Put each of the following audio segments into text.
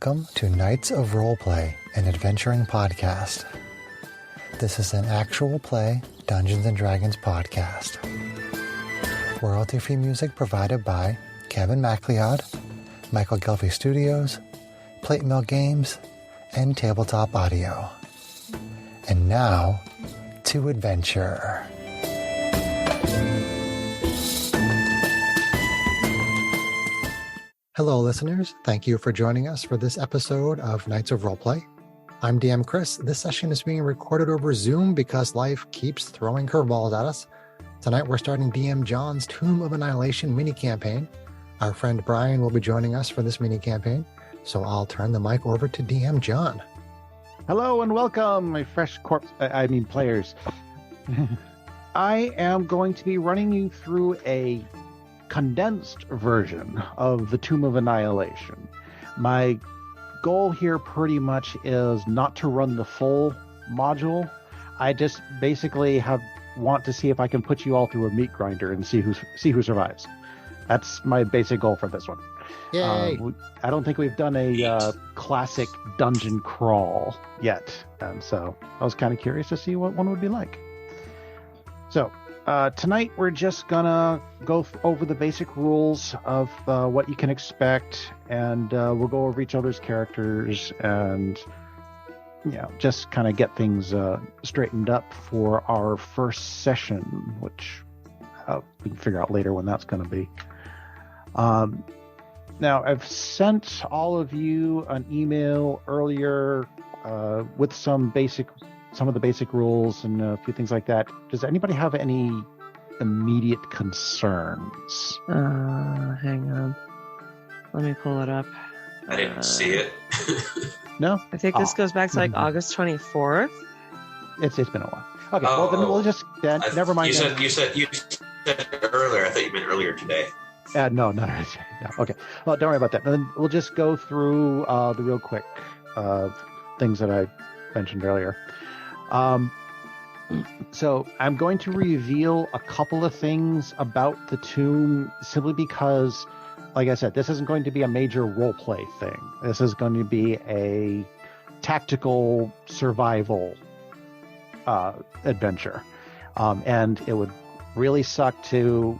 Welcome to Knights of Roleplay, an adventuring podcast. This is an actual play Dungeons & Dragons podcast. Royalty-free music provided by Kevin MacLeod, Michael Gelfie Studios, Plate Mill Games, and Tabletop Audio. And now, to adventure. Hello, listeners. Thank you for joining us for this episode of Knights of Roleplay. I'm DM Chris. This session is being recorded over Zoom because life keeps throwing curveballs at us. Tonight, we're starting DM John's Tomb of Annihilation mini-campaign. Our friend Brian will be joining us for this mini-campaign, so I'll turn the mic over to DM John. Hello and welcome, my fresh players. I am going to be running you through a condensed version of the Tomb of Annihilation. My goal here pretty much is not to run the full module. I just basically want to see if I can put you all through a meat grinder and see who survives. That's my basic goal for this one. Yay! I don't think we've done a classic dungeon crawl yet, and so I was kind of curious to see what one would be like. So tonight we're just gonna go over the basic rules of what you can expect, and we'll go over each other's characters and just kind of get things straightened up for our first session, which we can figure out later when that's going to be. Now, I've sent all of you an email earlier with some of the basic rules and a few things like that. Does anybody have any immediate concerns? Hang on. Let me pull it up. I didn't see it. No? I think this goes back to like August 24th. It's been a while. Okay, well then we'll just never mind. You said earlier. I thought you meant earlier today. No. Okay. Well, don't worry about that. Then we'll just go through the real quick things that I mentioned earlier. So I'm going to reveal a couple of things about the tomb simply because, like I said, this isn't going to be a major roleplay thing. This is going to be a tactical survival adventure. And it would really suck to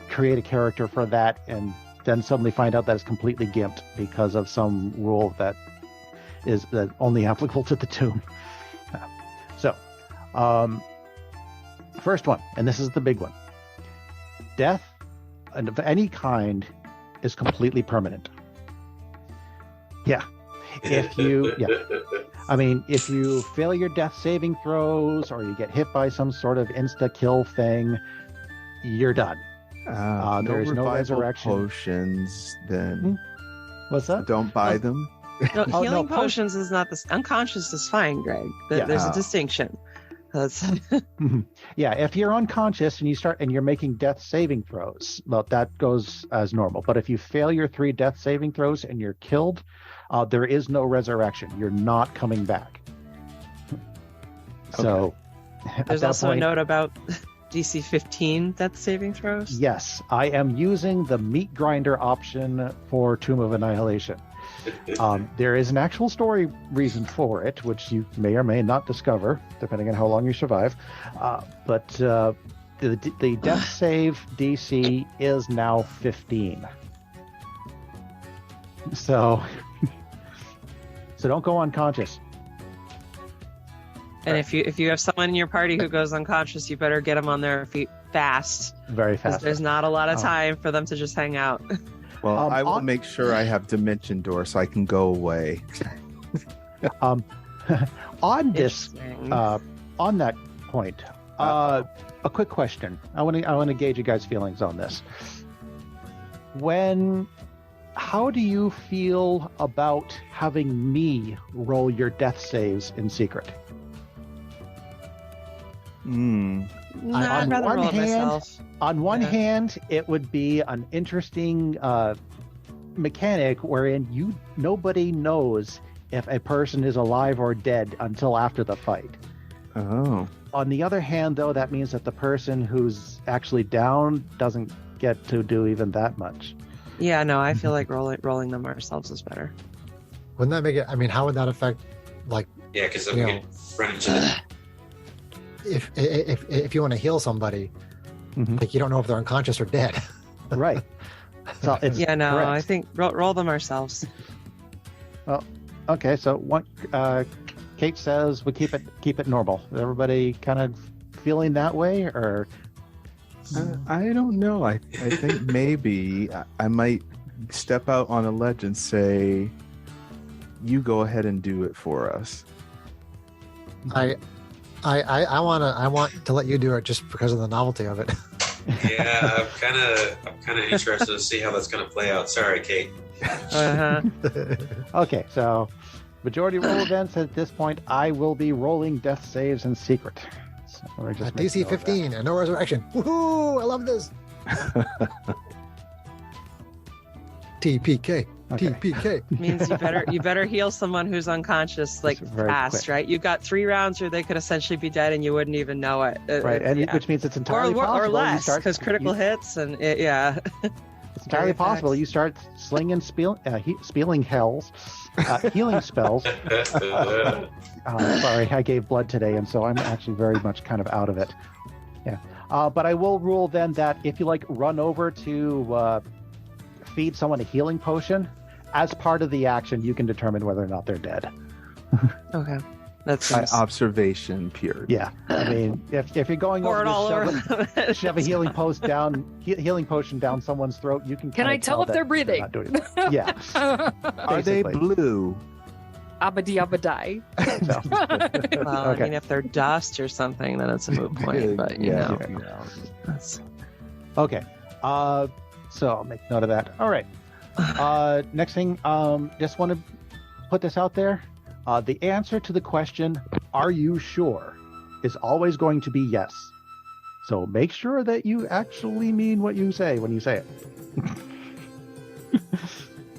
create a character for that and then suddenly find out that it's completely gimped because of some rule that is only applicable to the tomb. So, first one, and this is the big one. Death of any kind is completely permanent. Yeah. If you fail your death saving throws or you get hit by some sort of insta-kill thing, you're done. There's no resurrection. Potions, then. What's that? Don't buy them. No, healing potions is not this. Unconscious is fine, Greg. There's a distinction. Yeah, if you're unconscious and you're making death saving throws, well, that goes as normal. But if you fail your 3 death saving throws and you're killed, there is no resurrection. You're not coming back. Okay. So there's also a note about DC 15 death saving throws. Yes, I am using the meat grinder option for Tomb of Annihilation. There is an actual story reason for it, which you may or may not discover, depending on how long you survive. But the death save DC is now 15. So don't go unconscious. And if you have someone in your party who goes unconscious, you better get them on their feet fast. Very fast. There's not a lot of time for them to just hang out. Well, I will make sure I have Dimension Door so I can go away. On that point, a quick question. I want to gauge you guys' feelings on this. How do you feel about having me roll your death saves in secret? I'd rather roll it myself. On one hand, it would be an interesting mechanic wherein nobody knows if a person is alive or dead until after the fight. Oh. On the other hand, though, that means that the person who's actually down doesn't get to do even that much. Yeah, no, I feel like rolling them ourselves is better. Wouldn't that make it? I mean, how would that affect, like, Yeah, because You we know. could run into the. if you want to heal somebody, Mhm. like you don't know if they're unconscious or dead. Right. So it's Yeah, no, correct. I think roll them ourselves. Okay, so what Kate says we keep it normal. Is everybody kind of feeling that way, or I don't know. I think maybe I might step out on a ledge and say, "You go ahead and do it for us." I want to let you do it just because of the novelty of it. Yeah, I'm kind of interested to see how that's going to play out. Sorry, Kate. Uh-huh. okay? So majority roll events at this point. I will be rolling death saves in secret. So we're just making DC note of that. 15 and no resurrection. Woohoo! I love this. TPK. Okay. TPK. Means you better heal someone who's unconscious like That's very fast, quick. right? You've got 3 rounds where they could essentially be dead and you wouldn't even know it. Right, and yeah. which means it's entirely or possible less, you start because critical hits and It's entirely very possible facts. you start slinging spelling hells, healing spells. Sorry, I gave blood today, and so I'm actually very much kind of out of it. Yeah, but I will rule then that if you run over to feed someone a healing potion, as part of the action, you can determine whether or not they're dead. Okay, that's By observation, period. Yeah, I mean, if you're going pour over it all to over. shove a healing potion down someone's throat, you can. Can kinda I tell if that they're breathing? not doing it. Yeah. Are they Basically. blue? Abadi abadai. So, Well, Okay. I mean, if they're dust or something, then it's a moot point. But you know, that's, okay. So I'll make note of that. All right. Next thing, just want to put this out there. The answer to the question, "Are you sure?" is always going to be yes. So make sure that you actually mean what you say when you say it.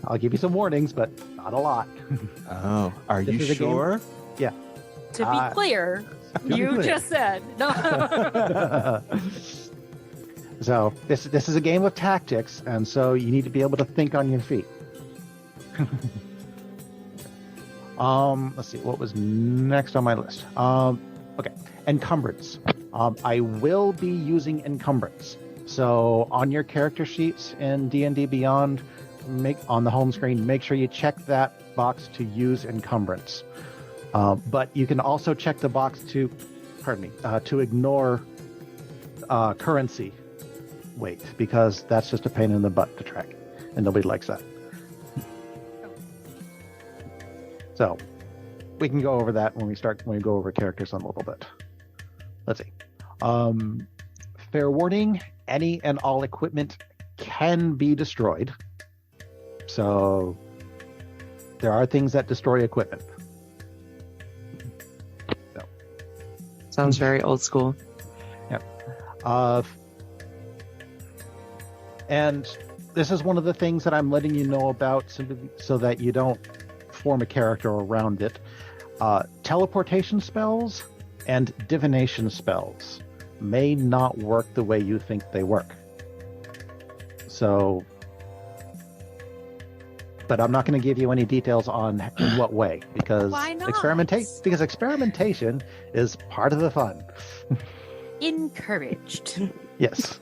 I'll give you some warnings, but not a lot. Oh, are This you is a game- sure? To be clear, be you clear. just said no. So this is a game of tactics, and so you need to be able to think on your feet. Let's see what was next on my list. Okay, encumbrance. I will be using encumbrance. So on your character sheets in D&D Beyond, on the home screen, make sure you check that box to use encumbrance. But you can also check the box to ignore currency weight, because that's just a pain in the butt to track, and nobody likes that. So we can go over that when we go over characters in a little bit. Let's see. Fair warning, any and all equipment can be destroyed. So there are things that destroy equipment. sounds very old school. And this is one of the things that I'm letting you know about, simply so that you don't form a character around it. Teleportation spells and divination spells may not work the way you think they work. So, but I'm not going to give you any details on in what way, because Why not? experimentation is part of the fun. Encouraged. Yes.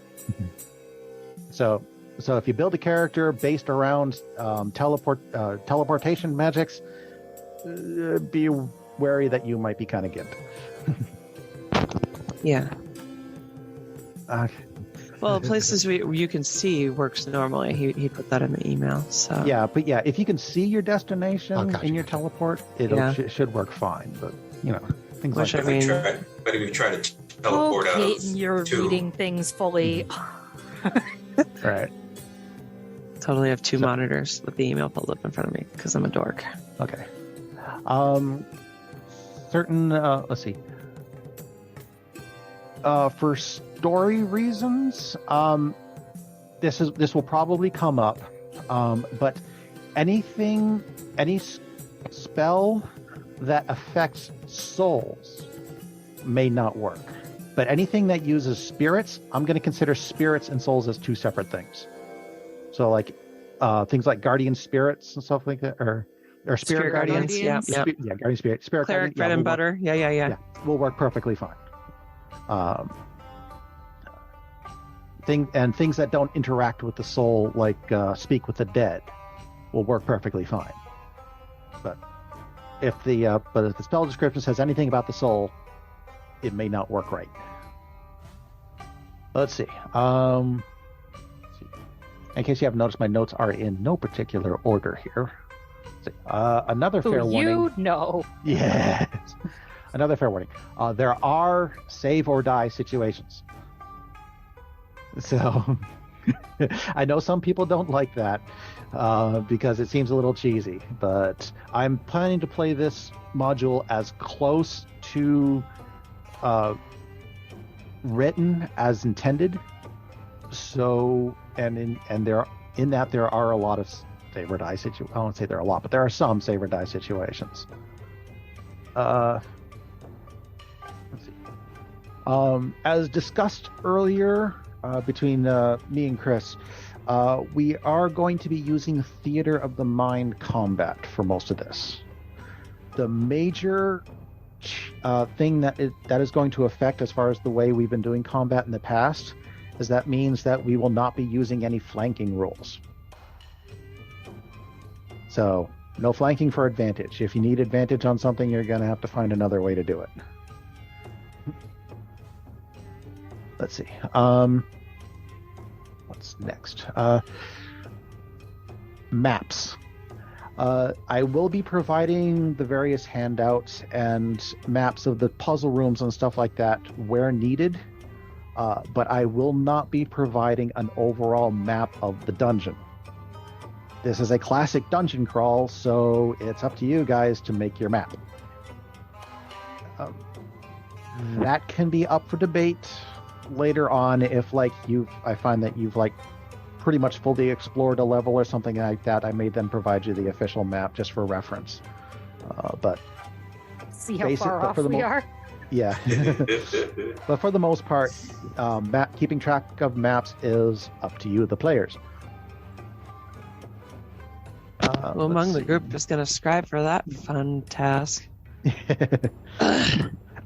So if you build a character based around teleportation magics, be wary that you might be kind of gimped. Yeah. Uh, Well, places where you can see works normally. He put that in the email. So yeah, but yeah, if you can see your destination gotcha. in your teleport, it should work fine. But things Which like I mean- But if we try to Oh, teleport out Kate, of you're two, reading things fully. that. Right. totally have 2 So- monitors with the email pulled up in front of me because I'm a dork. Okay. Let's see. For story reasons, this will probably come up, but any spell that affects souls may not work. But anything that uses spirits, I'm going to consider spirits and souls as 2 separate things. So things like guardian spirits and stuff like that, or or spirit guardians. Guardians. Yep. Yeah, guardian spirit. Spirit Cleric guardian, bread and will work- butter. Yeah. will work perfectly fine. Things that don't interact with the soul, like speak with the dead, will work perfectly fine. But if the spell description says anything about the soul, it may not work right. Let's see. In case you haven't noticed, my notes are in no particular order here. Let's see. Another fair warning. You know. Yes. Another fair warning. There are save or die situations. So I know some people don't like that because it seems a little cheesy, but I'm planning to play this module as close to written as intended. So, and there are a lot of save or die situations. I won't say there are a lot, but there are some save or die situations. Let's see. As discussed earlier between me and Chris, we are going to be using theater of the mind combat for most of this. The major thing that is going to affect as far as the way we've been doing combat in the past is that means that we will not be using any flanking rules. So no flanking for advantage. If you need advantage on something, you're going to have to find another way to do it. Let's see. What's next? Maps. I will be providing the various handouts and maps of the puzzle rooms and stuff like that where needed, but I will not be providing an overall map of the dungeon. This is a classic dungeon crawl, so it's up to you guys to make your map. That can be up for debate later on if I find that you've pretty much fully explored a level or something like that. I may then provide you the official map just for reference. But See how far off we are. yeah. But for the most part, keeping track of maps is up to you, the players. Who among the group is going to scribe for that fun task?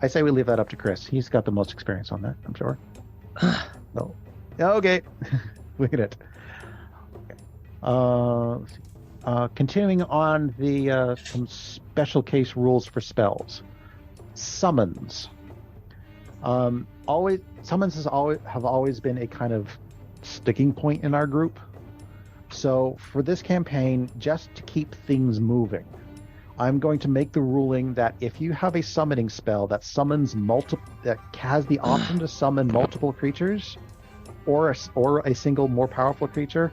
I say we leave that up to Chris. He's got the most experience on that, I'm sure. No. Okay. Look at it. Okay. Let's see. Continuing on the some special case rules for spells. Summons. Summons have always been a kind of sticking point in our group. So for this campaign, just to keep things moving, I'm going to make the ruling that if you have a summoning spell that has the option to summon multiple creatures, or a single more powerful creature,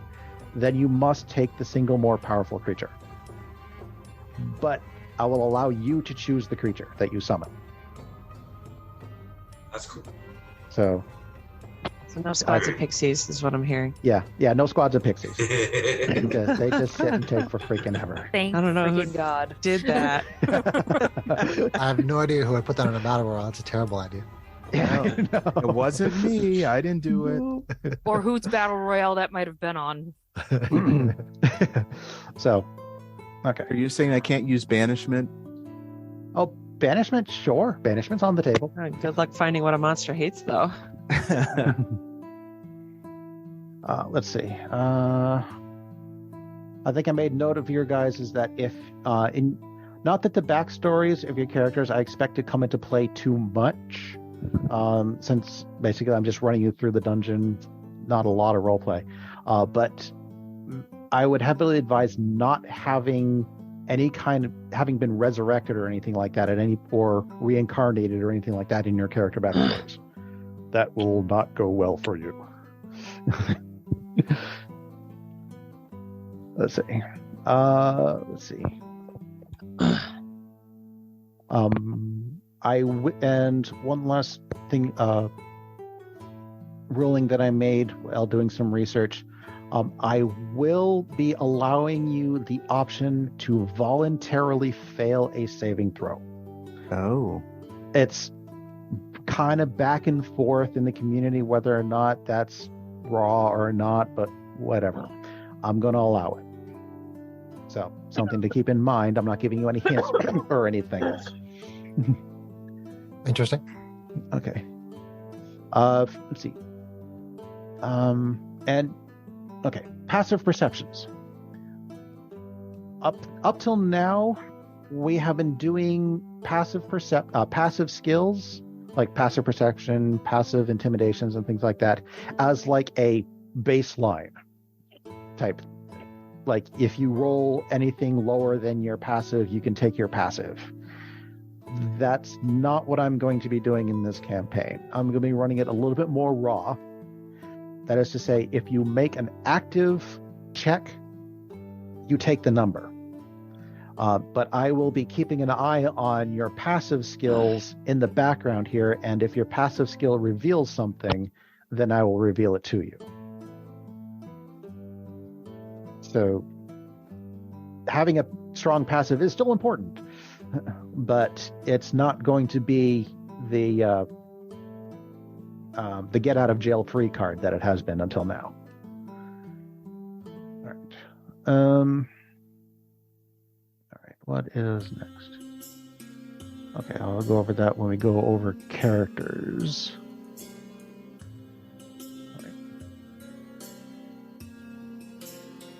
then you must take the single more powerful creature. But I will allow you to choose the creature that you summon. That's cool. So no squads of pixies is what I'm hearing. Yeah, no squads of pixies. They just sit and take for freaking ever. Thank I don't know who freaking God. did that. I have no idea who would put that in a battle royale. That's a terrible idea. Yeah, no. It wasn't me. I didn't do it. Or whose battle royale that might have been on. So, okay. Are you saying I can't use banishment? Oh, banishment? Sure. Banishment's on the table. Good luck finding what a monster hates, though. Let's see. I think I made note of your guys is that if not that the backstories of your characters I expect to come into play too much, since basically I'm just running you through the dungeon, not a lot of roleplay. But I would heavily advise not having any kind of having been resurrected or anything like that or reincarnated or anything like that in your character backstories. That will not go well for you. Let's see. And one last thing, ruling that I made while doing some research. I will be allowing you the option to voluntarily fail a saving throw. Oh. It's kind of back and forth in the community whether or not that's raw or not, but whatever. I'm going to allow it. So something to keep in mind. I'm not giving you any hints or anything. Interesting. Okay. Let's see. And okay, passive perceptions. Up till now, we have been doing passive skills like passive perception, passive intimidations, and things like that as like a baseline type. Like if you roll anything lower than your passive, you can take your passive. That's not what I'm going to be doing in this campaign. I'm going to be running it a little bit more raw. That is to say, if you make an active check, you take the number. But I will be keeping an eye on your passive skills in the background here, and if your passive skill reveals something, then I will reveal it to you. So having a strong passive is still important, but it's not going to be the get out of jail free card that it has been until now. All right. What is next? Okay, I'll go over that when we go over characters.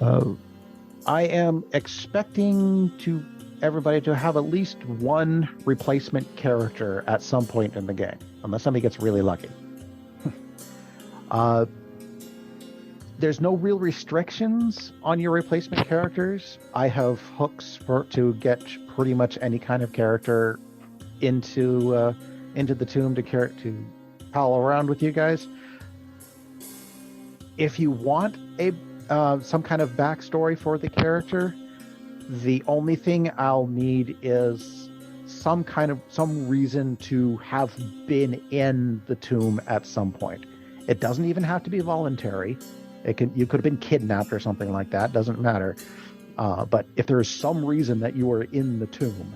All right. I am expecting everybody to have at least one replacement character at some point in the game, unless somebody gets really lucky. There's no real restrictions on your replacement characters. I have hooks to get pretty much any kind of character into the tomb to pal around with you guys. If you want some kind of backstory for the character, the only thing I'll need is some reason to have been in the tomb at some point. It doesn't even have to be voluntary. You could have been kidnapped or something like that. Doesn't matter. But if there is some reason that you were in the tomb,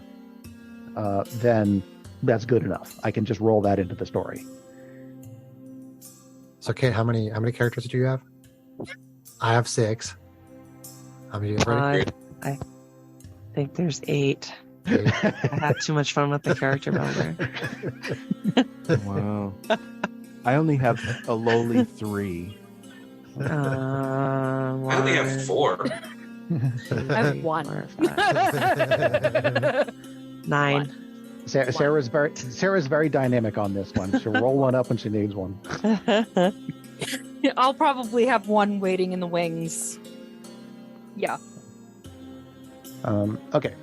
then that's good enough. I can just roll that into the story. So, Kate, how many characters do you have? I have 6. How many do you have ready? I think there's 8. I had too much fun with the character builder. Wow. I only have a lowly 3. I only have 4. I have 1. 4, 5. 9. Sarah's very dynamic on this one. She'll roll one up when she needs one. I'll probably have 1 waiting in the wings. Yeah. Okay.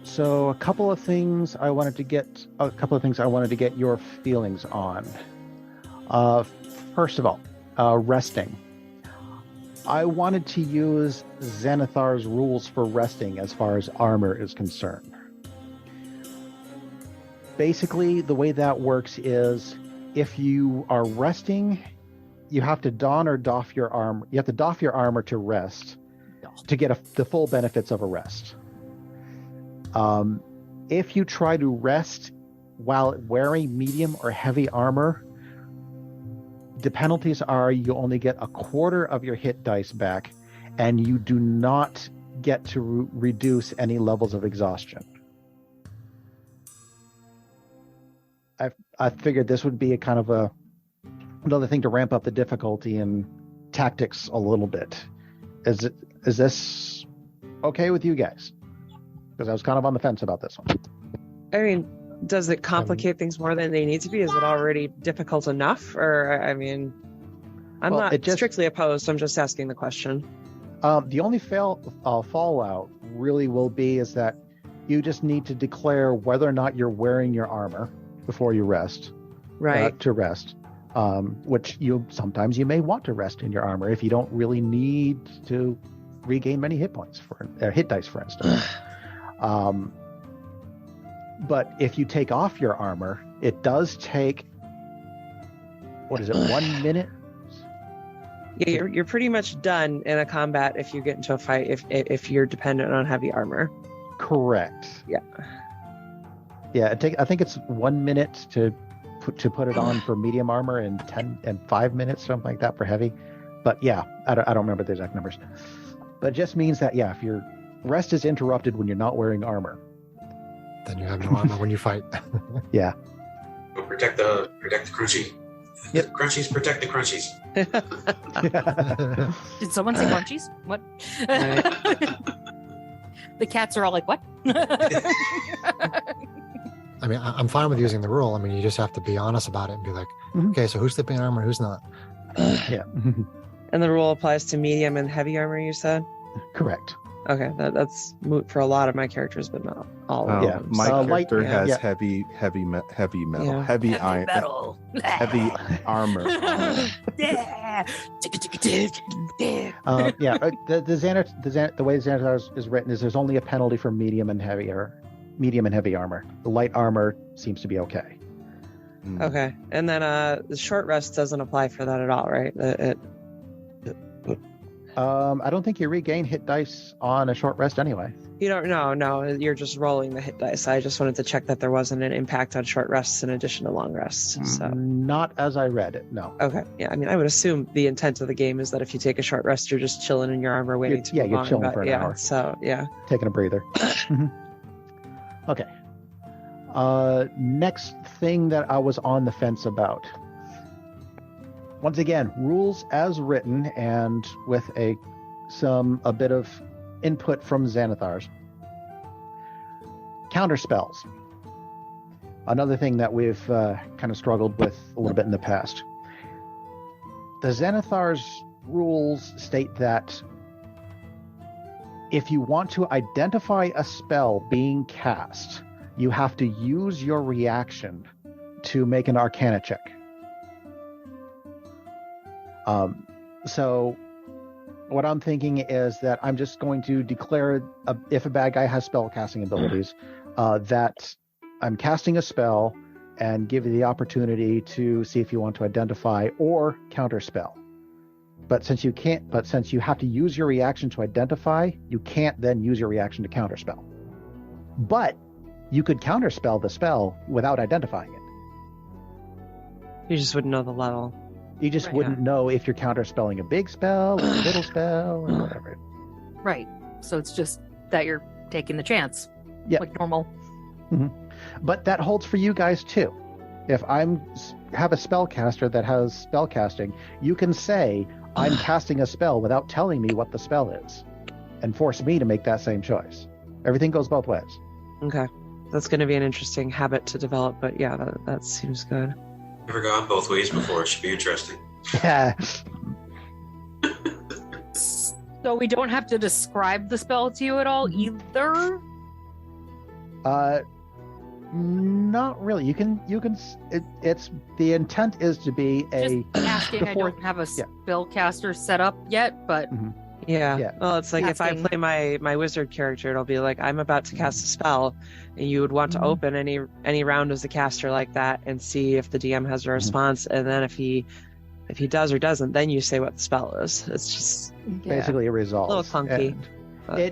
So a couple of things I wanted to get your feelings on. First of all, resting. I wanted to use Xanathar's rules for resting as far as armor is concerned. Basically, the way that works is if you are resting, you have to don or doff your armor. You have to doff your armor to rest to get the full benefits of a rest. If you try to rest while wearing medium or heavy armor, the penalties are you only get a quarter of your hit dice back, and you do not get to reduce any levels of exhaustion. I figured this would be a kind of another thing to ramp up the difficulty and tactics a little bit. Is this okay with you guys? Because I was kind of on the fence about this one. I mean, does it complicate things more than they need to be? Is it already difficult enough? Or, I mean, I'm not strictly opposed. I'm just asking the question. The only fallout really will be is that you just need to declare whether or not you're wearing your armor before you rest. Right. To rest. Which sometimes you may want to rest in your armor if you don't really need to regain many hit points hit dice, for instance. But if you take off your armor, it does take, 1 minute? Yeah, you're pretty much done in a combat if you get into a fight if you're dependent on heavy armor. Correct. Yeah. Yeah, I think it's 1 minute to put it on for medium armor and 5 minutes, something like that, for heavy. But yeah, I don't remember the exact numbers. But it just means that, if your rest is interrupted when you're not wearing armor. Then you have no armor when you fight. Yeah. Well, protect the crunchy. Yep. Crunchies protect the crunchies. Did someone say crunchies? What? The cats are all like, what? I mean, I'm fine with using the rule. I mean, you just have to be honest about it and be like, okay, so who's slipping armor, who's not? Yeah. And the rule applies to medium and heavy armor, you said? Correct. Okay, that's moot for a lot of my characters, but not all of them. My character has yeah. heavy metal, Yeah. heavy iron, metal. heavy armor. Yeah. The way Xanathar is written is there's only a penalty for medium and heavy armor. The light armor seems to be okay. Okay, and then the short rest doesn't apply for that at all, right? I don't think you regain hit dice on a short rest anyway. You don't. No, you're just rolling the hit dice. I just wanted to check that there wasn't an impact on short rests in addition to long rests. So Not as I read it, no. okay, yeah. I mean, I would assume the intent of the game is that if you take a short rest, you're just chilling in your armor, waiting to move you're on. chilling for an hour. So yeah. Taking a breather. Okay. Next thing that I was on the fence about. Once again, rules as written and with a bit of input from Xanathar's. Counter spells. Another thing that we've kind of struggled with a little bit in the past. The Xanathar's rules state that if you want to identify a spell being cast, you have to use your reaction to make an Arcana check. So what I'm thinking is that I'm just going to declare if a bad guy has spell casting abilities, that I'm casting a spell and give you the opportunity to see if you want to identify or counter spell. But since you have to use your reaction to identify, you can't then use your reaction to counter spell. But you could counter spell the spell without identifying it. You just wouldn't know the level. You just wouldn't know if you're counterspelling a big spell or a little spell or whatever. Right. So it's just that you're taking the chance. Yeah. Like normal. Mm-hmm. But that holds for you guys too. If I have a spellcaster that has spell casting, you can say, I'm casting a spell without telling me what the spell is and force me to make that same choice. Everything goes both ways. Okay. That's going to be an interesting habit to develop, but yeah, that seems good. Never gone both ways before. It should be interesting. Yeah. So we don't have to describe the spell to you at all either? Not really. It's the intent is to be just asking. I don't have a spellcaster set up yet, but Yeah. Well, it's like if I play my wizard character, it'll be like I'm about to cast a spell, and you would want to open any round as a caster like that and see if the DM has a response, and then if he does or doesn't, then you say what the spell is. It's just basically a resolve. A little clunky.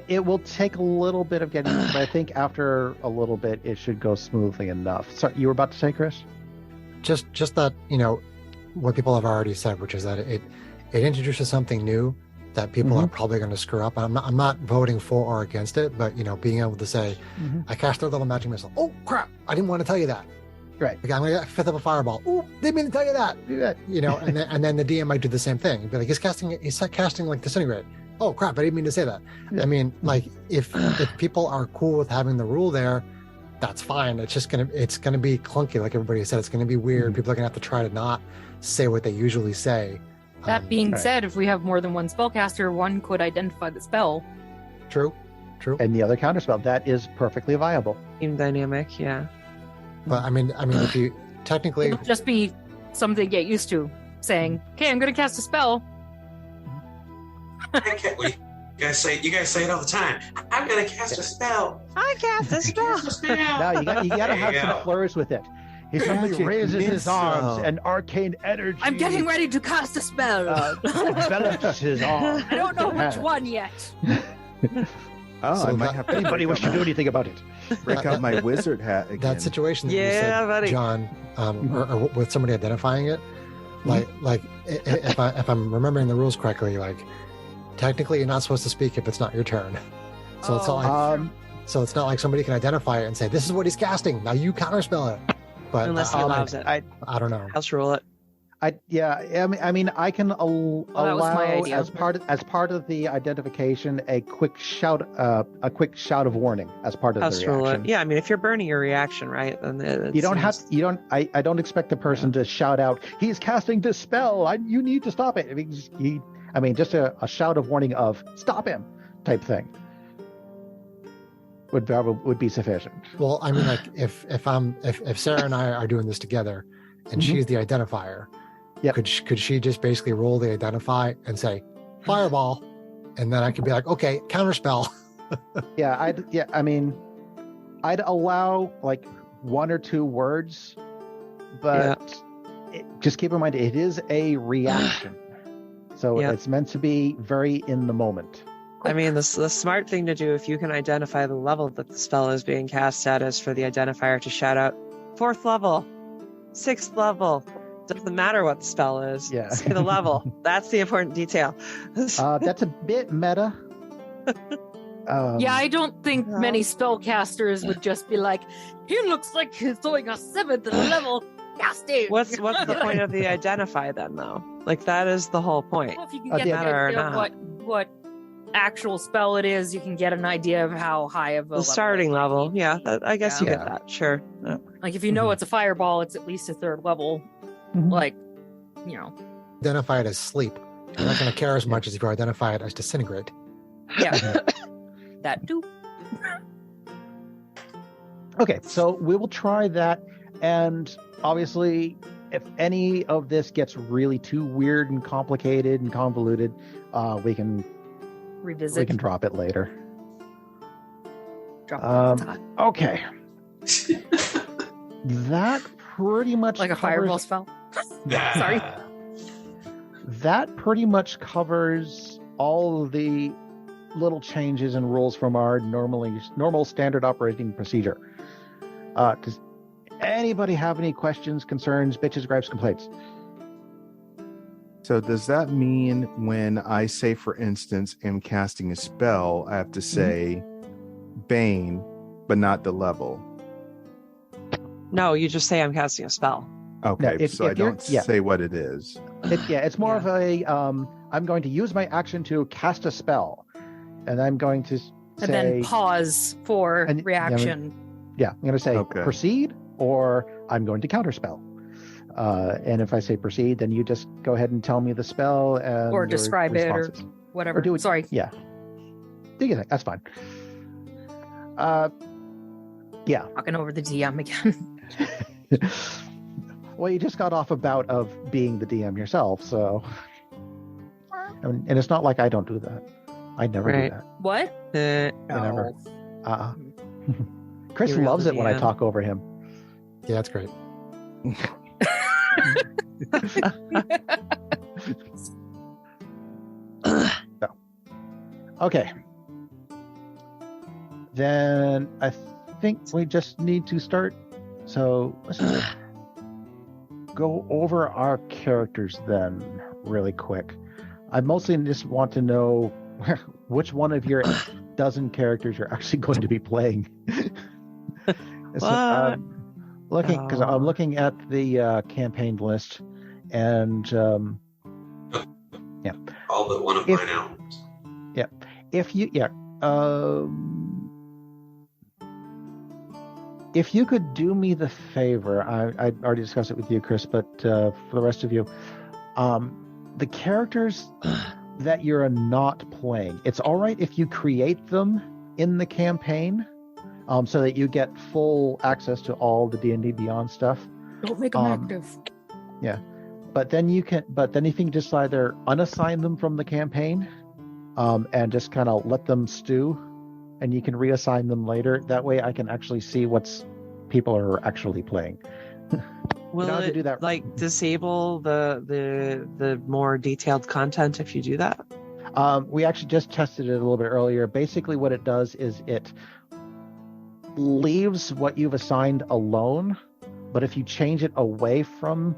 It will take a little bit of getting, but I think after a little bit, it should go smoothly enough. Sorry, you were about to say, Chris? Just that, what people have already said, which is that it introduces something new that people are probably going to screw up. I'm not voting for or against it, but being able to say, I cast third level magic missile. Oh crap! I didn't want to tell you that. Right. Like, I'm going to get fifth level fireball. Oh, didn't mean to tell you that. And then the DM might do the same thing. Be like, he's casting like disintegrate. Oh crap! I didn't mean to say that. Yeah. I mean, like if people are cool with having the rule there, that's fine. It's gonna be clunky, like everybody said. It's gonna be weird. People are gonna have to try to not say what they usually say. That being said, if we have more than one spellcaster, one could identify the spell. True. And the other counterspell, that is perfectly viable. Team dynamic, yeah. But I mean, if you technically, it'll just be something to get used to. Saying, "Okay, I'm going to cast a spell." You guys say it all the time. I'm going to cast a spell. I cast a spell. No, you got to have some flirs with it. He suddenly raises his arms and arcane energy. I'm getting ready to cast a spell. Envelops his arm. I don't know which one yet. So I might have to. Anybody wish to do anything about it? Break out my wizard hat again. That situation that you said, buddy. John, or with somebody identifying it, like if I'm remembering the rules correctly, like technically you're not supposed to speak if it's not your turn. So it's not like so it's not like somebody can identify it and say, "This is what he's casting. Now you counterspell it." But Unless he allows it. I don't know. House rule it. I mean, I can that was my allow idea. as part of the identification a quick shout of warning as part of House the rule reaction. it. Yeah, I mean, if you're burning your reaction, right, then You don't have. I don't expect the person to shout out, "He's casting this spell. You need to stop it." I mean, just a shout of warning of "Stop him" type thing would be sufficient. Well, I mean, like if Sarah and I are doing this together, and she's the identifier, could she just basically roll the identify and say fireball, and then I could be like, okay, counterspell. I mean, I'd allow like one or two words, but just keep in mind it is a reaction, so it's meant to be very in the moment. I mean, the smart thing to do if you can identify the level that the spell is being cast at is for the identifier to shout out 4th level, 6th level. Doesn't matter what the spell is. Yeah. Say the level. That's the important detail. That's a bit meta. Yeah, I don't think many spellcasters would just be like, "He looks like he's doing a 7th level casting." What's the point of the identify then, though? Like, that is the whole point. Well, if you can get an matter or idea of not. what actual spell it is, you can get an idea of how high of a The starting it might level. be. Yeah, I guess you Yeah. get that. Sure. Yeah. Like if you know it's a fireball, it's at least a 3rd level. Mhm. Like, you know, Identify it as sleep. You're not going to care as much as if you identify it as disintegrate. yeah, that too. Okay, so we will try that, and obviously, if any of this gets really too weird and complicated and convoluted, we can Revisit. drop it later. Drop it off the top. Okay, that pretty much Like a fireball spell. Sorry. That pretty much covers all the little changes and rules from our normal standard operating procedure. Does anybody have any questions, concerns, bitches, gripes, complaints? So does that mean when I say, for instance, am casting a spell, I have to say Bane, but not the level? No, you just say I'm casting a spell. Okay, if so I you're- don't yeah. say what it is. It's more of a I'm going to use my action to cast a spell, and I'm going to say, And then pause for And- reaction. I'm going to say Okay. proceed, or I'm going to counterspell. And if I say proceed, then you just go ahead and tell me the spell and Or your describe it, or responses. whatever. Or do it. Sorry. Yeah. Do you think that's fine? Yeah. Talking over the DM again. Well, you just got off a bout of being the DM yourself, so. And it's not like I don't do that. I never Right. do that. What? Whenever. No. Chris You're loves the it when I DM. talk over him. Yeah, that's great. Okay. Then I think we just need to start. So let's just go over our characters then really quick. I mostly just want to know which one of your dozen characters you're actually going to be playing. So, What? looking because I'm Oh. looking at the campaign list, and All but one of If- mine out. if you if you could do me the favor, I already discussed it with you, Chris, but for the rest of you, the characters that you're not playing, it's all right if you create them in the campaign, so that you get full access to all the D&D Beyond stuff. Don't make them Um, active. But then you can just either unassign them from the campaign, and just kind of let them stew, and you can reassign them later. That way I can actually see what's people are actually playing. Will don't have to it do that. like disable the more detailed content if you do that? We actually just tested it a little bit earlier. Basically what it does is it leaves what you've assigned alone, but if you change it away from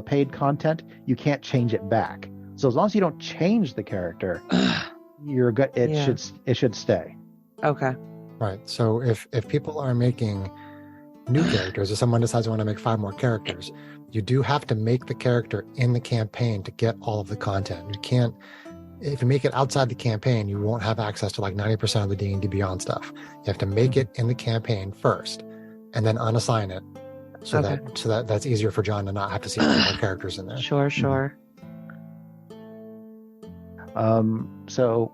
paid content, you can't change it back. So as long as you don't change the character, you're good. It should stay. Okay. Right. So if people are making new characters, if someone decides they want to make 5 more characters, you do have to make the character in the campaign to get all of the content. You can't, if you make it outside the campaign, you won't have access to like 90% of the D&D Beyond stuff. You have to make it in the campaign first and then unassign it so that that's easier for John to not have to see all more characters in there. Sure. So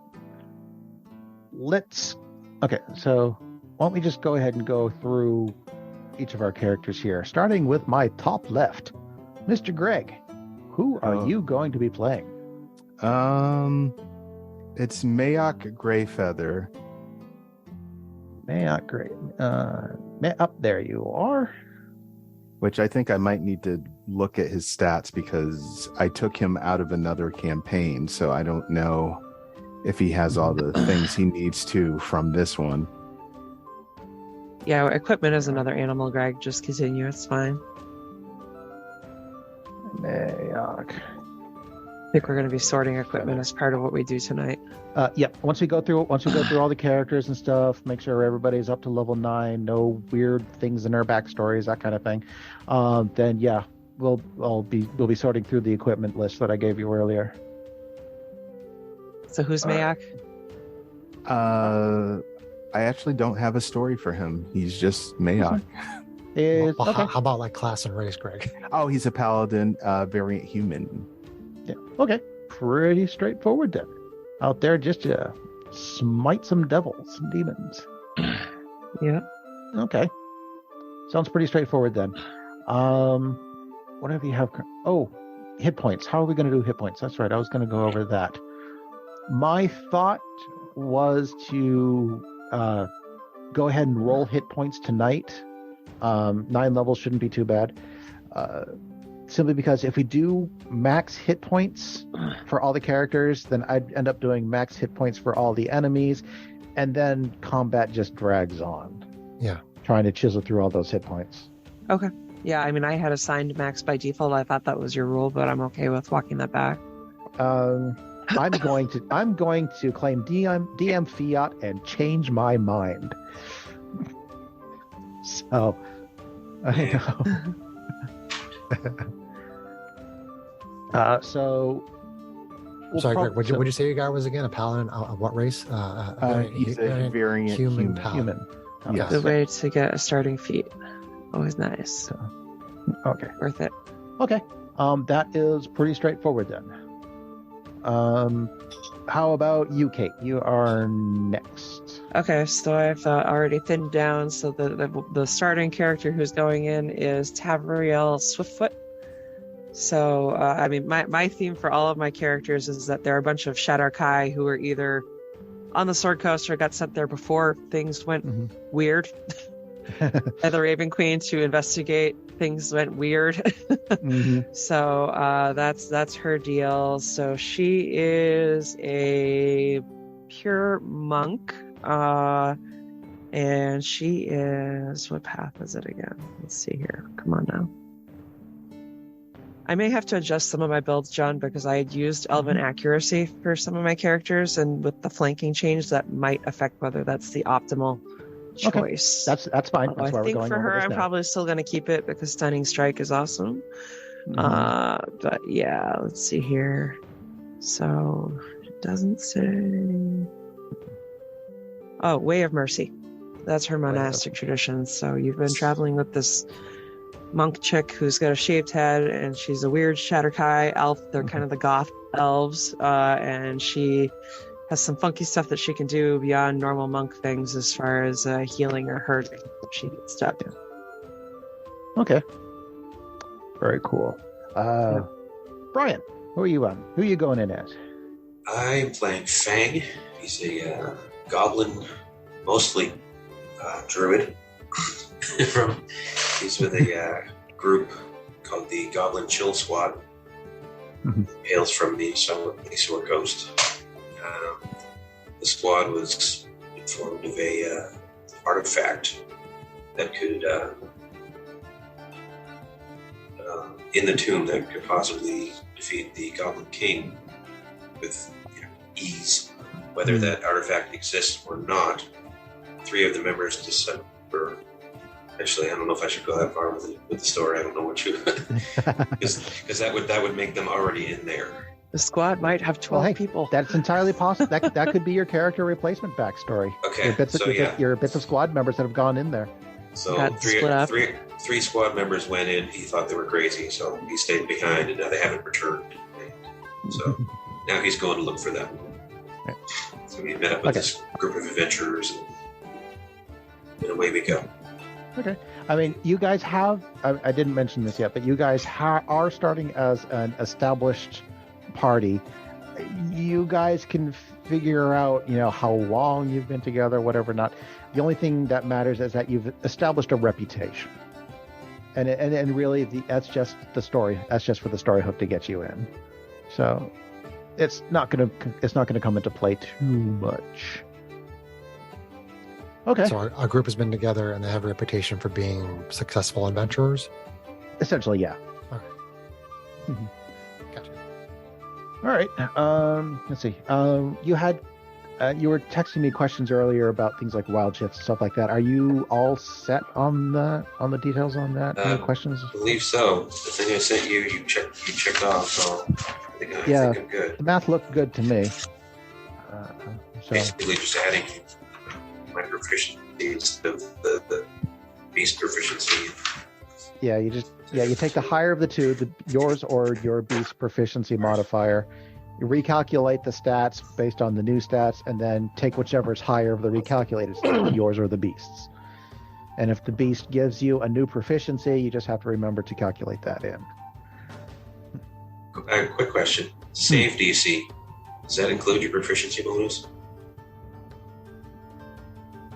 why don't we just go ahead and go through each of our characters here, starting with my top left, Mr. Greg. Who are you going to be playing? It's Mayok Greyfeather. Mayok Grey. Up there you are. Which I think I might need to look at his stats because I took him out of another campaign, so I don't know if he has all the things he needs to from this one. Yeah, equipment is another animal, Greg. Just continue. It's fine. Mayok. I think we're going to be sorting equipment as part of what we do tonight. Yep. Once we go through all the characters and stuff, make sure everybody's up to level 9, no weird things in their backstories, that kind of thing. Then yeah, we'll be sorting through the equipment list that I gave you earlier. So who's Mayok? I actually don't have a story for him. He's just Mayok. How about like class and race, Greg? Oh, he's a paladin, variant human. Yeah. Okay. Pretty straightforward then. Out there just to smite some devils and demons. Yeah. Okay. Sounds pretty straightforward then. Whatever you have. Oh, hit points. How are we going to do hit points? That's right. I was going to go over that. My thought was to go ahead and roll hit points tonight. 9 levels shouldn't be too bad. Simply because if we do max hit points for all the characters, then I'd end up doing max hit points for all the enemies, and then combat just drags on. Yeah. Trying to chisel through all those hit points. Okay. Yeah, I mean, I had assigned max by default. I thought that was your rule, but I'm okay with walking that back. I'm going to claim DM fiat and change my mind. So I know. Sorry, Greg. What'd you say your guy was again? A paladin? What race? He's a variant human. Human. Yes. The way to get a starting feat. Always nice. Okay. Worth it. Okay. That is pretty straightforward then. How about you, Kate? You are next. Okay, so I've already thinned down. So the starting character who's going in is Tavriel Swiftfoot. So I mean, my theme for all of my characters is that there are a bunch of Shadar-kai who are either on the Sword Coast or got sent there before things went weird. And the Raven Queen to investigate things went weird. So that's her deal. So she is a pure monk, and she is, what path is it again? Let's see here. Come on now. I may have to adjust some of my builds, John, because I had used Elven Accuracy for some of my characters, and with the flanking change, that might affect whether that's the optimal choice. Okay. That's fine. That's I think for her, I'm probably still going to keep it because Stunning Strike is awesome. But yeah, let's see here. So it doesn't say. Oh, Way of Mercy. That's her monastic tradition. So you've been traveling with this monk chick who's got a shaved head, and she's a weird Shadar-kai elf. They're kind of the goth elves, and she has some funky stuff that she can do beyond normal monk things as far as healing or hurting if she gets stuck. Okay. Very cool. Brian, who are you on? Who are you going in as? I'm playing Fang. He's a goblin, mostly druid. He's with a group called the Goblin Chill Squad. Hails from the Sword Coast. The squad was informed of a artifact that could, in the tomb, that could possibly defeat the Goblin King with ease. Whether that artifact exists or not, 3 of the members December. Actually, I don't know if I should go that far with the story. I don't know what you, because that would make them already in there. The squad might have 12 people. That's entirely possible. That could be your character replacement backstory. Okay, your bits of squad members that have gone in there. So three squad members went in. He thought they were crazy, so he stayed behind, and now they haven't returned. So now he's going to look for them. Okay. So we met up with this group of adventurers, and away we go. Okay. I mean, you guys have, I didn't mention this yet, but you guys are starting as an established party. You guys can figure out, how long you've been together, whatever not. The only thing that matters is that you've established a reputation. And really, that's just the story. That's just for the story hook to get you in. So it's not gonna come into play too much. Okay. So our group has been together, and they have a reputation for being successful adventurers. Essentially, yeah. Okay. Mm-hmm. Gotcha. All right. Let's see. You were texting me questions earlier about things like wild shifts and stuff like that. Are you all set on the details on that? Any questions? I believe so. The thing I sent you, you checked off. So I think I'm good. The math looked good to me. Basically, just adding my proficiency instead of the beast proficiency. Yeah, you take the higher of the two, yours or your beast proficiency modifier. You recalculate the stats based on the new stats, and then take whichever is higher of the recalculated stats, yours or the beast's. And if the beast gives you a new proficiency, you just have to remember to calculate that in. Quick question. Save DC. Does that include your proficiency bonus?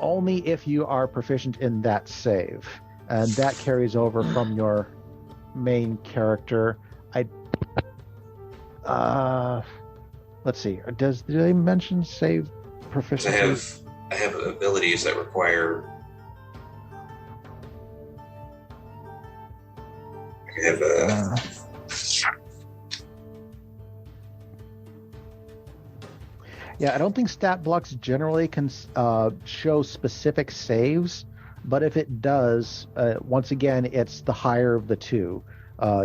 Only if you are proficient in that save. And that carries over from your main character. Let's see. Do they mention save proficiency? I have abilities that require. I have Yeah, I don't think stat blocks generally can show specific saves, but if it does, once again, it's the higher of the two.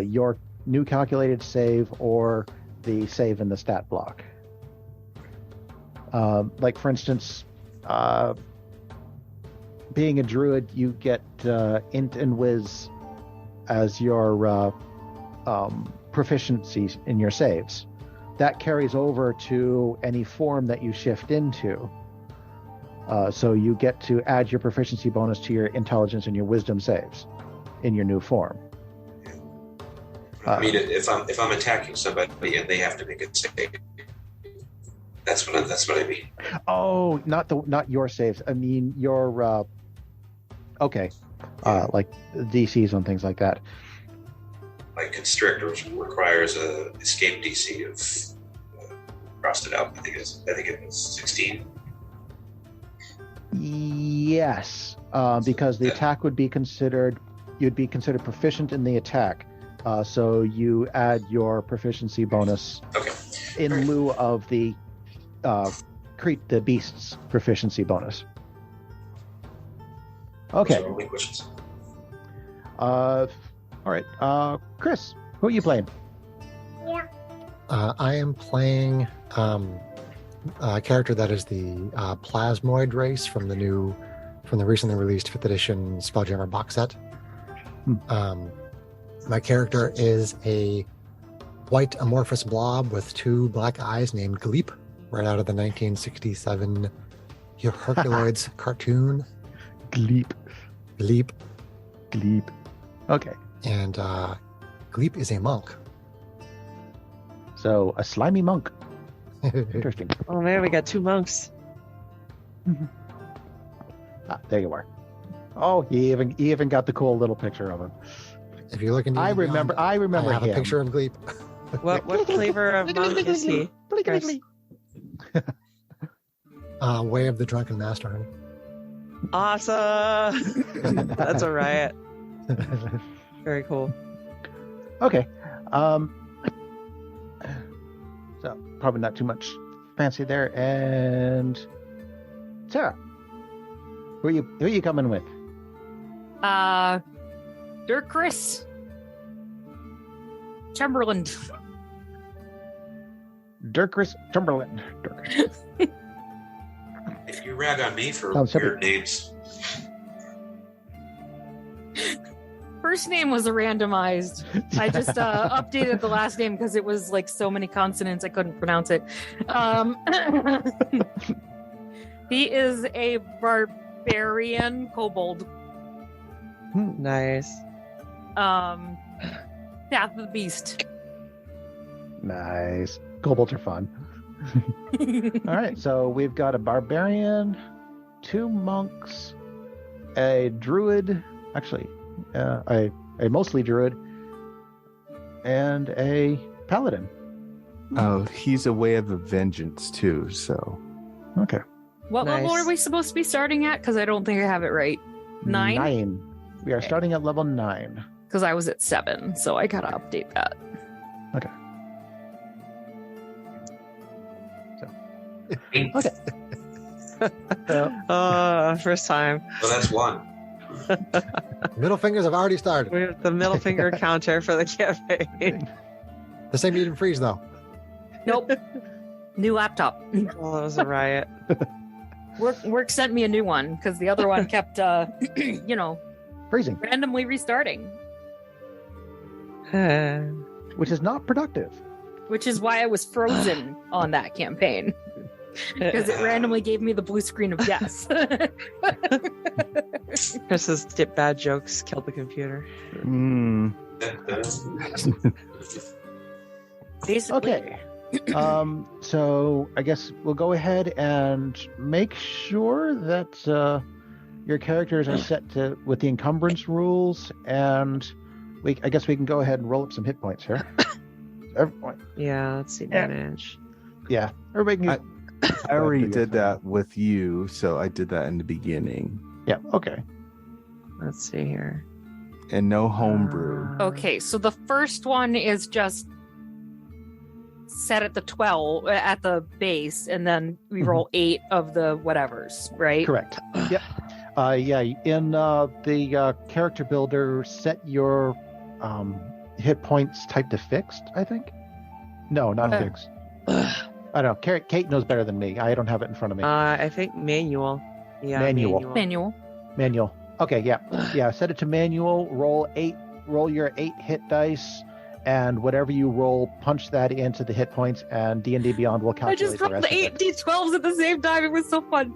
Your new calculated save or the save in the stat block. Like, for instance, being a druid, you get int and whiz as your proficiencies in your saves. That carries over to any form that you shift into. So you get to add your proficiency bonus to your intelligence and your wisdom saves in your new form. I mean, if I'm attacking somebody and they have to make a save, that's what I mean. Oh, not your saves. I mean your like DCs and things like that. Like Constrictors requires a escape DC of crossed it out. I think it was 16. Yes, because the attack would be considered. You'd be considered proficient in the attack. So you add your proficiency bonus in lieu of the beast's proficiency bonus. Okay. Only questions. All right. Chris, who are you playing? I am playing a character that is the Plasmoid race from the recently released 5th edition Spelljammer box set. My character is a white amorphous blob with 2 black eyes named Gleep, right out of the 1967 Herculoids cartoon. Gleep. Okay. And Gleep is a monk. So a slimy monk. Interesting. Oh man, we got 2 monks. There you are. Oh, he even got the cool little picture of him. If you're looking, I remember I have him. a picture of Gleep. What flavor of monk is he? Way of the Drunken Master. Awesome. That's a riot. Very cool. Okay. So probably not too much fancy there. And Sarah, who are you coming with? Dirk Chris. Chamberlain. Dirkris Chamberlain. If you rag on me for Sounds weird names, First name was randomized. I just updated the last name because it was like so many consonants I couldn't pronounce it. He is a barbarian kobold. Nice. Path of the Beast. Nice. Kobolds are fun. All right, so we've got a barbarian, 2 monks, a druid, actually, a mostly druid, and a paladin. Oh, he's a way of vengeance too. So Okay. What level Nice. are we supposed to be starting at? Because I don't think I have it right. 9? 9. We are starting at level 9. Because I was at 7, so I gotta update that. Okay. okay. First time. Well, that's 1. Middle fingers have already started. We have the middle finger counter for the campaign. The same need and freeze, though. Nope. New laptop. Oh, that was a riot. Work sent me a new one because the other one kept, Freezing, randomly restarting. which is not productive. Which is why I was frozen on that campaign. Because it randomly gave me the blue screen of yes. Chris's bad jokes killed the computer. Basically. Okay. So I guess we'll go ahead and make sure that your characters are set to with the encumbrance rules, and I guess we can go ahead and roll up some hit points here. Everyone, Yeah, let's see, manage. yeah, everybody can. I already did that with you, so I did that in the beginning. Yeah. Okay. Let's see here. And no homebrew. Okay, so the first one is just set at the 12 at the base, and then we roll 8 of the whatevers, right? Correct. Yep. Yeah. In the character builder, set your hit points type to fixed. I think. No, not fixed. I don't know. Kate knows better than me. I don't have it in front of me. I think manual. Yeah, Manual. Manual. Okay, yeah. Yeah, set it to manual, roll your 8 hit dice, and whatever you roll, punch that into the hit points, and D&D Beyond will I calculate just the rolled rest the of 8 d12s at the same time. It was so fun.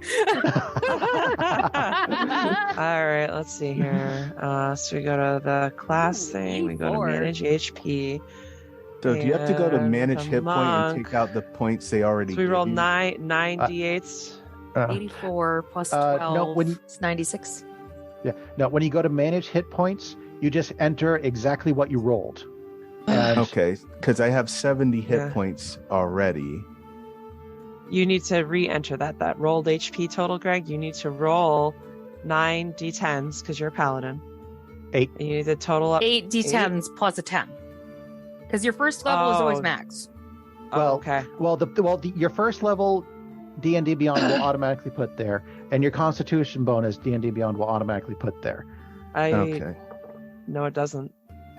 All right, let's see here. So we go to the class thing. We go to E4. manage HP. So do you have to go to And manage the hit point and monk. take out the points they already So we give roll you? 9 d8s. 84 plus 12 no, when you- is 96. Yeah. No, when you go to manage hit points, you just enter exactly what you rolled. And Okay, because I have 70 hit Yeah. points already. You need to re-enter that rolled HP total, Greg. You need to roll 9 d10s because you're a paladin. 8. And you need to total up. 8 d10s plus a 10. Because your first level is always Oh. max. Well, okay. Well, your first level D&D Beyond will automatically put there, and your Constitution bonus D&D Beyond will automatically put there. Okay. No, it doesn't.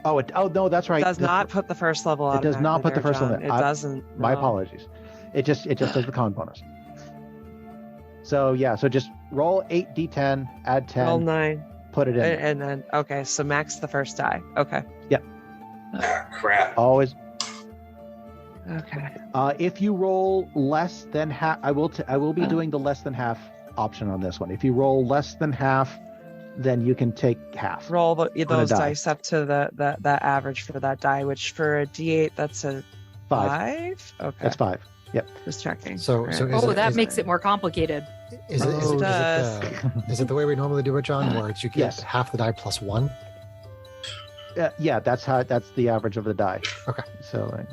Oh, no, that's right. It does not put the first level. It does not automatically put the there, first John. level. It doesn't. My no. apologies. It just does the con bonus. So yeah, so just roll 8 d10, add 10, Roll 9, put it in. there. and then okay. So max the first die. Okay. Ah, crap. Always. Okay. If you roll less than half, I will be doing the less than half option on this one. If you roll less than half, then you can take half. Roll those die. dice up to the average for that die, which for a D8 that's a 5. 5. Okay. That's 5. Yep. Just checking. So All right. is That it, makes it more complicated. is Oh, it, it is it the way we normally do it, John, where it's you get Yes. half the die plus 1? Yeah, that's the average of the die. Okay. So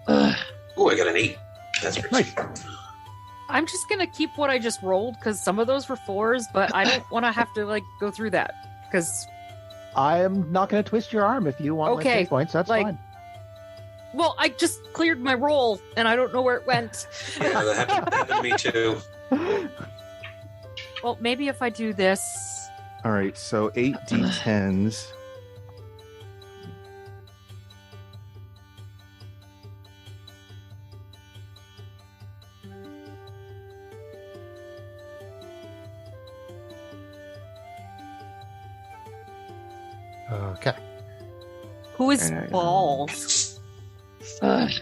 Oh, I got an 8. That's pretty Nice. sweet. I'm just going to keep what I just rolled because some of those were 4s, but I don't want to have to go through that because I am not going to twist your arm if you want Okay, my hit points. That's like- fine. Well, I just cleared my roll, and I don't know where it went. Yeah, that happened to me too. Well, maybe if I do this. All right, so 8 d10s. Okay. Who is Alright. balls? 6.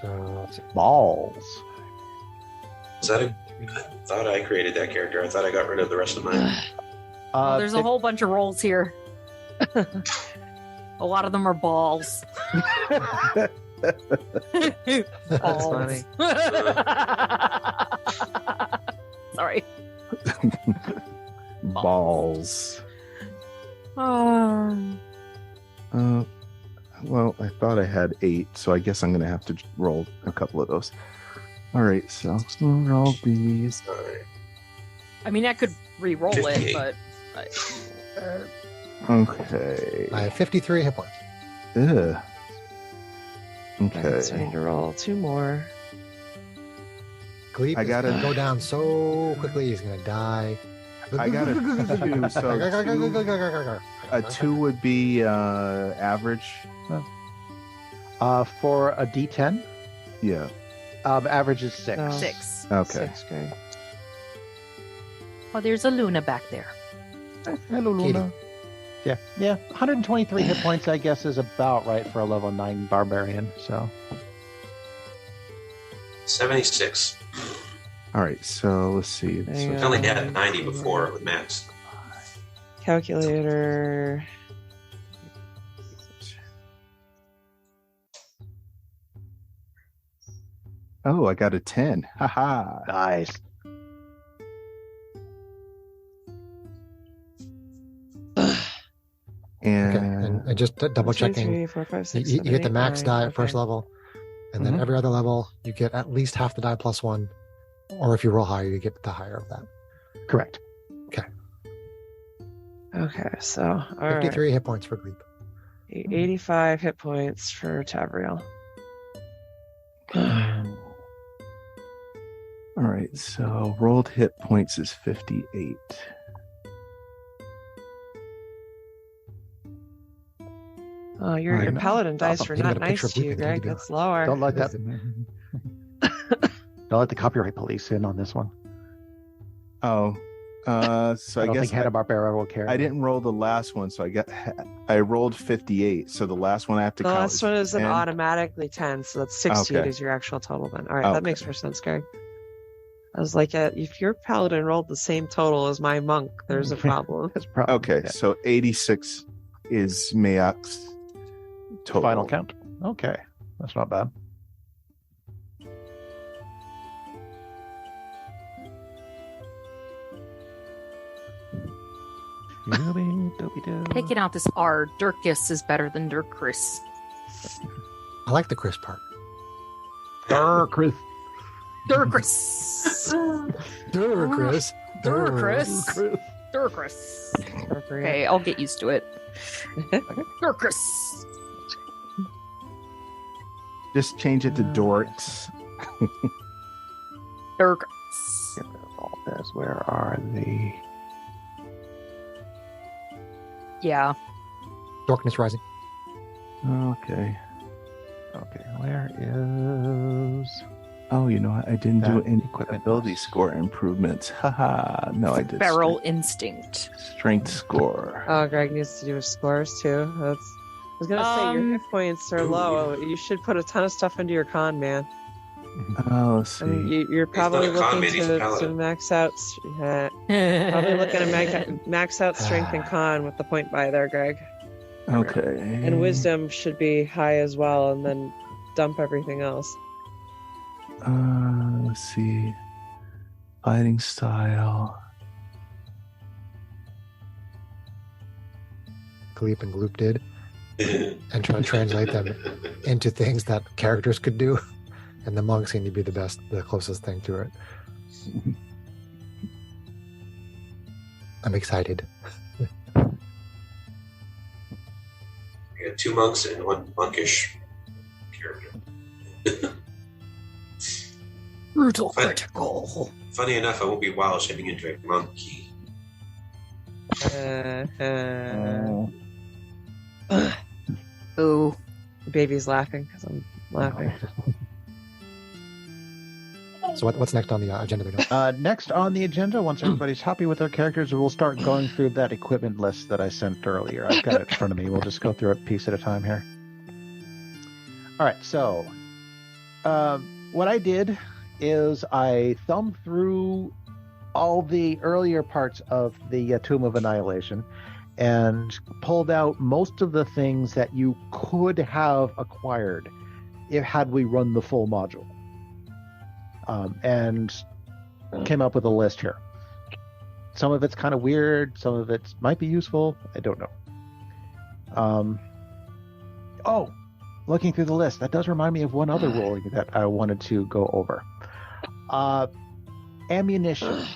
So it's balls. Was that I thought I created that character. I thought I got rid of the rest of mine. There's a whole bunch of rolls here. A lot of them are balls. That's funny. Sorry. Balls. Um, Well, I thought I had 8, so I guess I'm going to have to roll a couple of those. All right, so roll these. All right. I mean, I could re-roll it, 58. but Okay. I have 53 hit points. Ugh. Okay. So I need Okay. to roll 2 more. Gleep I is gotta- gonna go down so quickly he's gonna die. I got a 2, so a 2 would be average. For a D10, Yeah. average is 6. No. 6. Okay. 6, Greg. Oh, there's a Luna back there. Hello, Luna. Yeah. 123 hit points, I guess, is about right for a level 9 barbarian. So 76. All right, so let's see. Hang I So, only had 90 before with Max. Calculator. oh, I got a 10. Haha. nice. Okay, And and just double checking. 3, 4, 5, 6, You 7, get the 8, max 9. die at Okay. first level, and then Mhm. every other level you get at least half the die plus 1, or if you roll higher, you get the higher of that. Correct. Okay, so all right. 53 hit points for Gleep. 85 hit points for Tavriel. all right, so rolled hit points is 58. Oh, your Alright. paladin dice Awesome. were You not got a picture nice of to you, Bleep, can you Greg. do That's lower. Don't let that. Don't let the copyright police in on this one. Oh, so I I don't guess think Hanna-Barbera will care. I didn't roll the last one, so I rolled 58. So the last one I have to The count. last one is an 10. automatically 10, so that's 68 Okay. is your actual total then. All right, Okay. that makes more sense, Greg. I was like, if your paladin rolled the same total as my monk, there's a problem. That's probably Okay, so 86 is Mayak's total. final count. Okay, that's not bad. Taking out this R, Dirkus is better than Dirkris. I like the Chris part. Chris. Dirkris! Chris. Dirkris! Dirkris! Okay, I'll get used to it. Dirkris! Just change it to Dorks. Dirkris. All this. Where are the? Yeah. Darkness Rising. Okay. Okay, where is? Oh, you know what? I didn't do That any equipment. ability score improvements. Haha. No, I did. Feral Instinct. Strength score. Oh, Greg needs to do his scores too. I was gonna say your hit points are low. You should put a ton of stuff into your con, man. Oh, let's see. I mean, you're probably not a con looking man, he's a to paladin. max out. Probably looking to max out strength and con with the point by there, Greg. Okay. And wisdom should be high as well, and then dump everything else. Let's see. Fighting style. Gleep and Gloop did, and try to translate them into things that characters could do. And the monks seem to be the closest thing to it. I'm excited. I got 2 monks and 1 monkish character. Brutal critical. Funny enough, I won't be wild shaping into a monkey. Ooh. The baby's laughing because I'm laughing. So what's next on the agenda? Next on the agenda, once everybody's happy with their characters, we'll start going through that equipment list that I sent earlier. I've got it in front of me. We'll just go through it piece at a time here. All right, so what I did is I thumbed through all the earlier parts of the Tomb of Annihilation and pulled out most of the things that you could have acquired had we run the full module. And came up with a list here. Some of it's kind of weird. Some of it might be useful. I don't know. Looking through the list, that does remind me of one other ruling that I wanted to go over. Ammunition.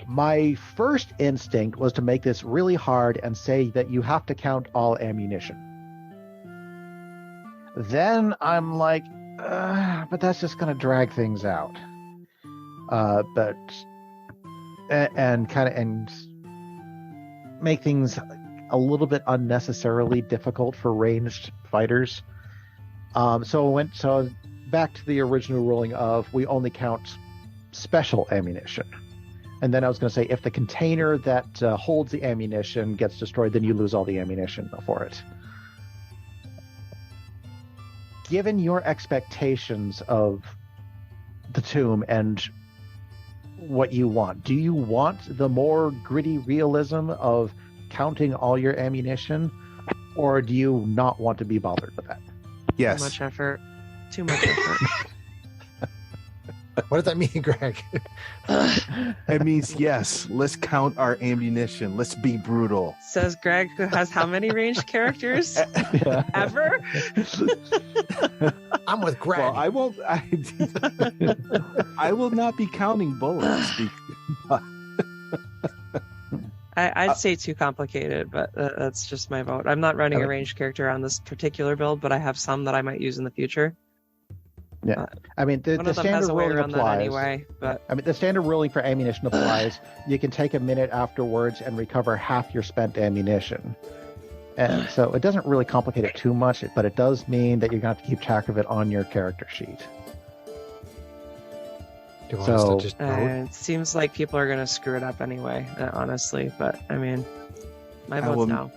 My first instinct was to make this really hard and say that you have to count all ammunition. Then I'm like, but that's just going to drag things out. And make things a little bit unnecessarily difficult for ranged fighters. So back to the original ruling of we only count special ammunition. And then I was going to say if the container that holds the ammunition gets destroyed, then you lose all the ammunition for it. Given your expectations of the tomb and what you want, do you want the more gritty realism of counting all your ammunition, or do you not want to be bothered with that? Yes. Too much effort. Too much effort. What does that mean, Greg? It means yes. Let's count our ammunition. Let's be brutal. Says Greg, who has how many ranged characters ever? I'm with Greg. Well, I won't. I will not be counting bullets. I'd say too complicated, but that's just my vote. I'm not running a ranged character on this particular build, but I have some that I might use in the future. Yeah, I mean the standard ruling applies. Anyway, but I mean the standard ruling for ammunition applies. You can take a minute afterwards and recover half your spent ammunition, and so it doesn't really complicate it too much. But it does mean that you're going to have to keep track of it on your character sheet. Do you want us to just it seems like people are going to screw it up anyway, honestly. But I mean, my vote's no.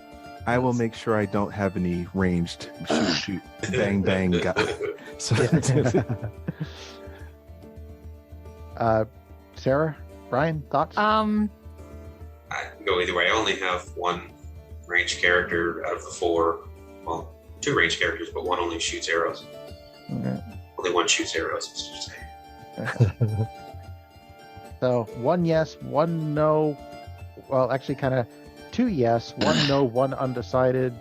I will make sure I don't have any ranged shoot, bang, bang guy. So Sarah, Brian, thoughts? I can go either way. I only have 1 ranged character out of the 4. Well, 2 ranged characters, but 1 only shoots arrows. Okay. Only 1 shoots arrows. It's just So 1 yes, 1 no. Well, actually, kind of 2 yes, 1 no, 1 undecided.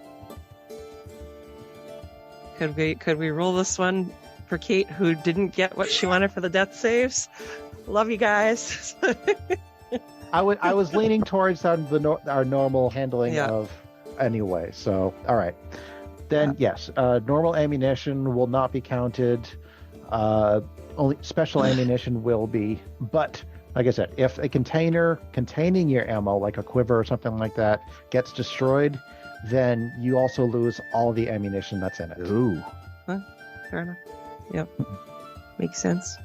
Could we rule this one for Kate, who didn't get what she wanted for the death saves? Love you guys. I was leaning towards our normal handling of anyway. So all right, then yes, normal ammunition will not be counted. Only special ammunition will be. But like I said, if a container containing your ammo, like a quiver or something like that, gets destroyed, then you also lose all the ammunition that's in it. Ooh. Fair enough. Yep. Makes sense.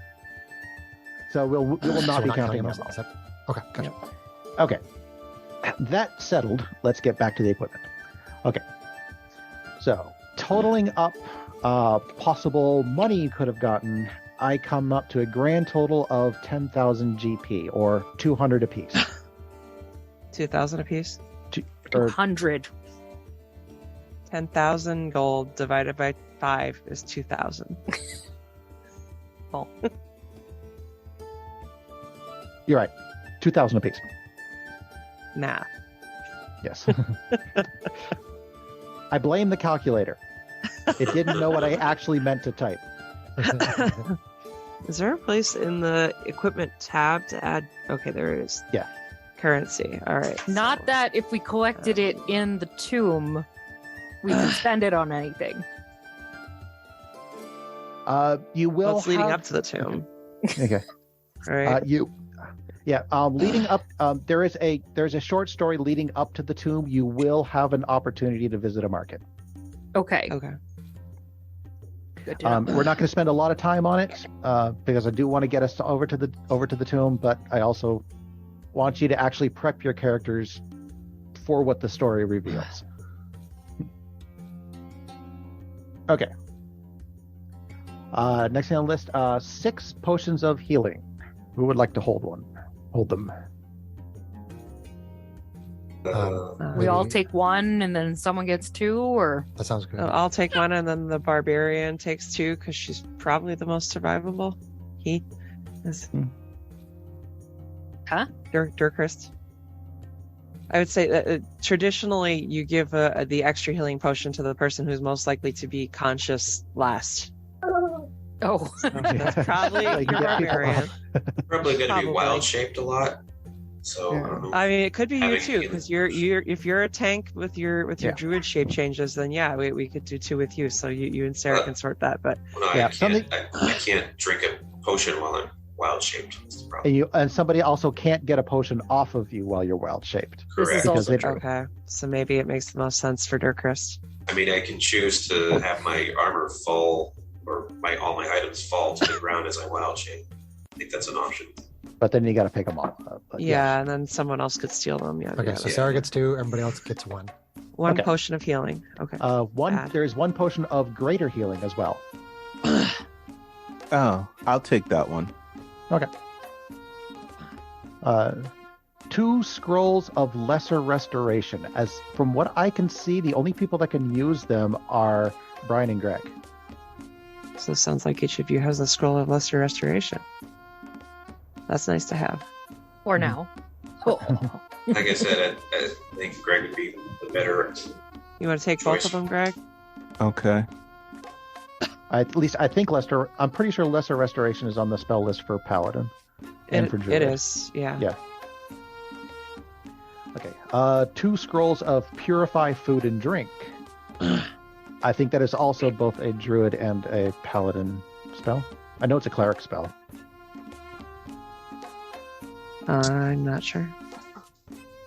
So we will not be counting those. those. Okay, gotcha. Okay. That settled, let's get back to the equipment. Okay. So, totaling up possible money you could have gotten, I come up to a grand total of 10,000 GP, or 200 apiece. 2,000 apiece? 200. 10,000 gold divided by 5 is 2,000. Oh. You're right. 2,000 apiece. Math. Yes. I blame the calculator. It didn't know what I actually meant to type. Is there a place in the equipment tab to add? Okay, there it is. Yeah. Currency. All right. Not that if we collected it in the tomb, we can spend it on anything. You will. Well, it's leading have- up to the tomb. Okay. Right. Leading up, there's a short story leading up to the tomb. You will have an opportunity to visit a market. Okay. Okay. Good to know. We're not going to spend a lot of time on it because I do want to get us over to the tomb, but I also want you to actually prep your characters for what the story reveals. Okay. Next thing on the list, 6 potions of healing. Who would like to hold one? Hold them. We all Maybe- take one, and then someone gets 2, or That sounds good. I'll take one, and then the barbarian takes 2 because she's probably the most survivable. He is. Huh? Durkrist. I would say that traditionally you give the extra healing potion to the person who's most likely to be conscious last. oh, So that's probably Like, your you get people barbarian. Probably going to be Probably. wild shaped a lot. So I don't know. I mean, it could be you Having too, healing because you're if you're a tank with your Yeah. druid shape changes, then yeah, we could do 2 with you. So you and Sarah can sort that. But No, Yeah, I can't drink a potion while I'm wild shaped. That's the problem. And somebody also can't get a potion off of you while you're wild shaped. This is Correct. also Because true. okay, so maybe it makes the most sense for Durkrist. I mean, I can choose to have my armor fall or all my items fall to the ground as I wild shape. I think that's an option. But then you got to pick them off. But Yeah, and then someone else could steal them. Yeah. Okay, yeah. so Sarah gets 2, everybody else gets 1. One Okay. potion of healing. Okay. One. There is one potion of greater healing as well. Oh, I'll take that one. 2 scrolls of lesser restoration. As from what I can see, the only people that can use them are Brian and Greg. So it sounds like each of you has a scroll of lesser restoration. That's nice to have. or now. Like I said, I think Greg would be the better. You want to take both Choice. of them, Greg? Okay. At least I think Lester. I'm pretty sure lesser restoration is on the spell list for Paladin and for Druid. It is. Yeah. Yeah. Okay. 2 scrolls of purify food and drink. I think that is also both a druid and a paladin spell. I know it's a cleric spell. I'm not sure.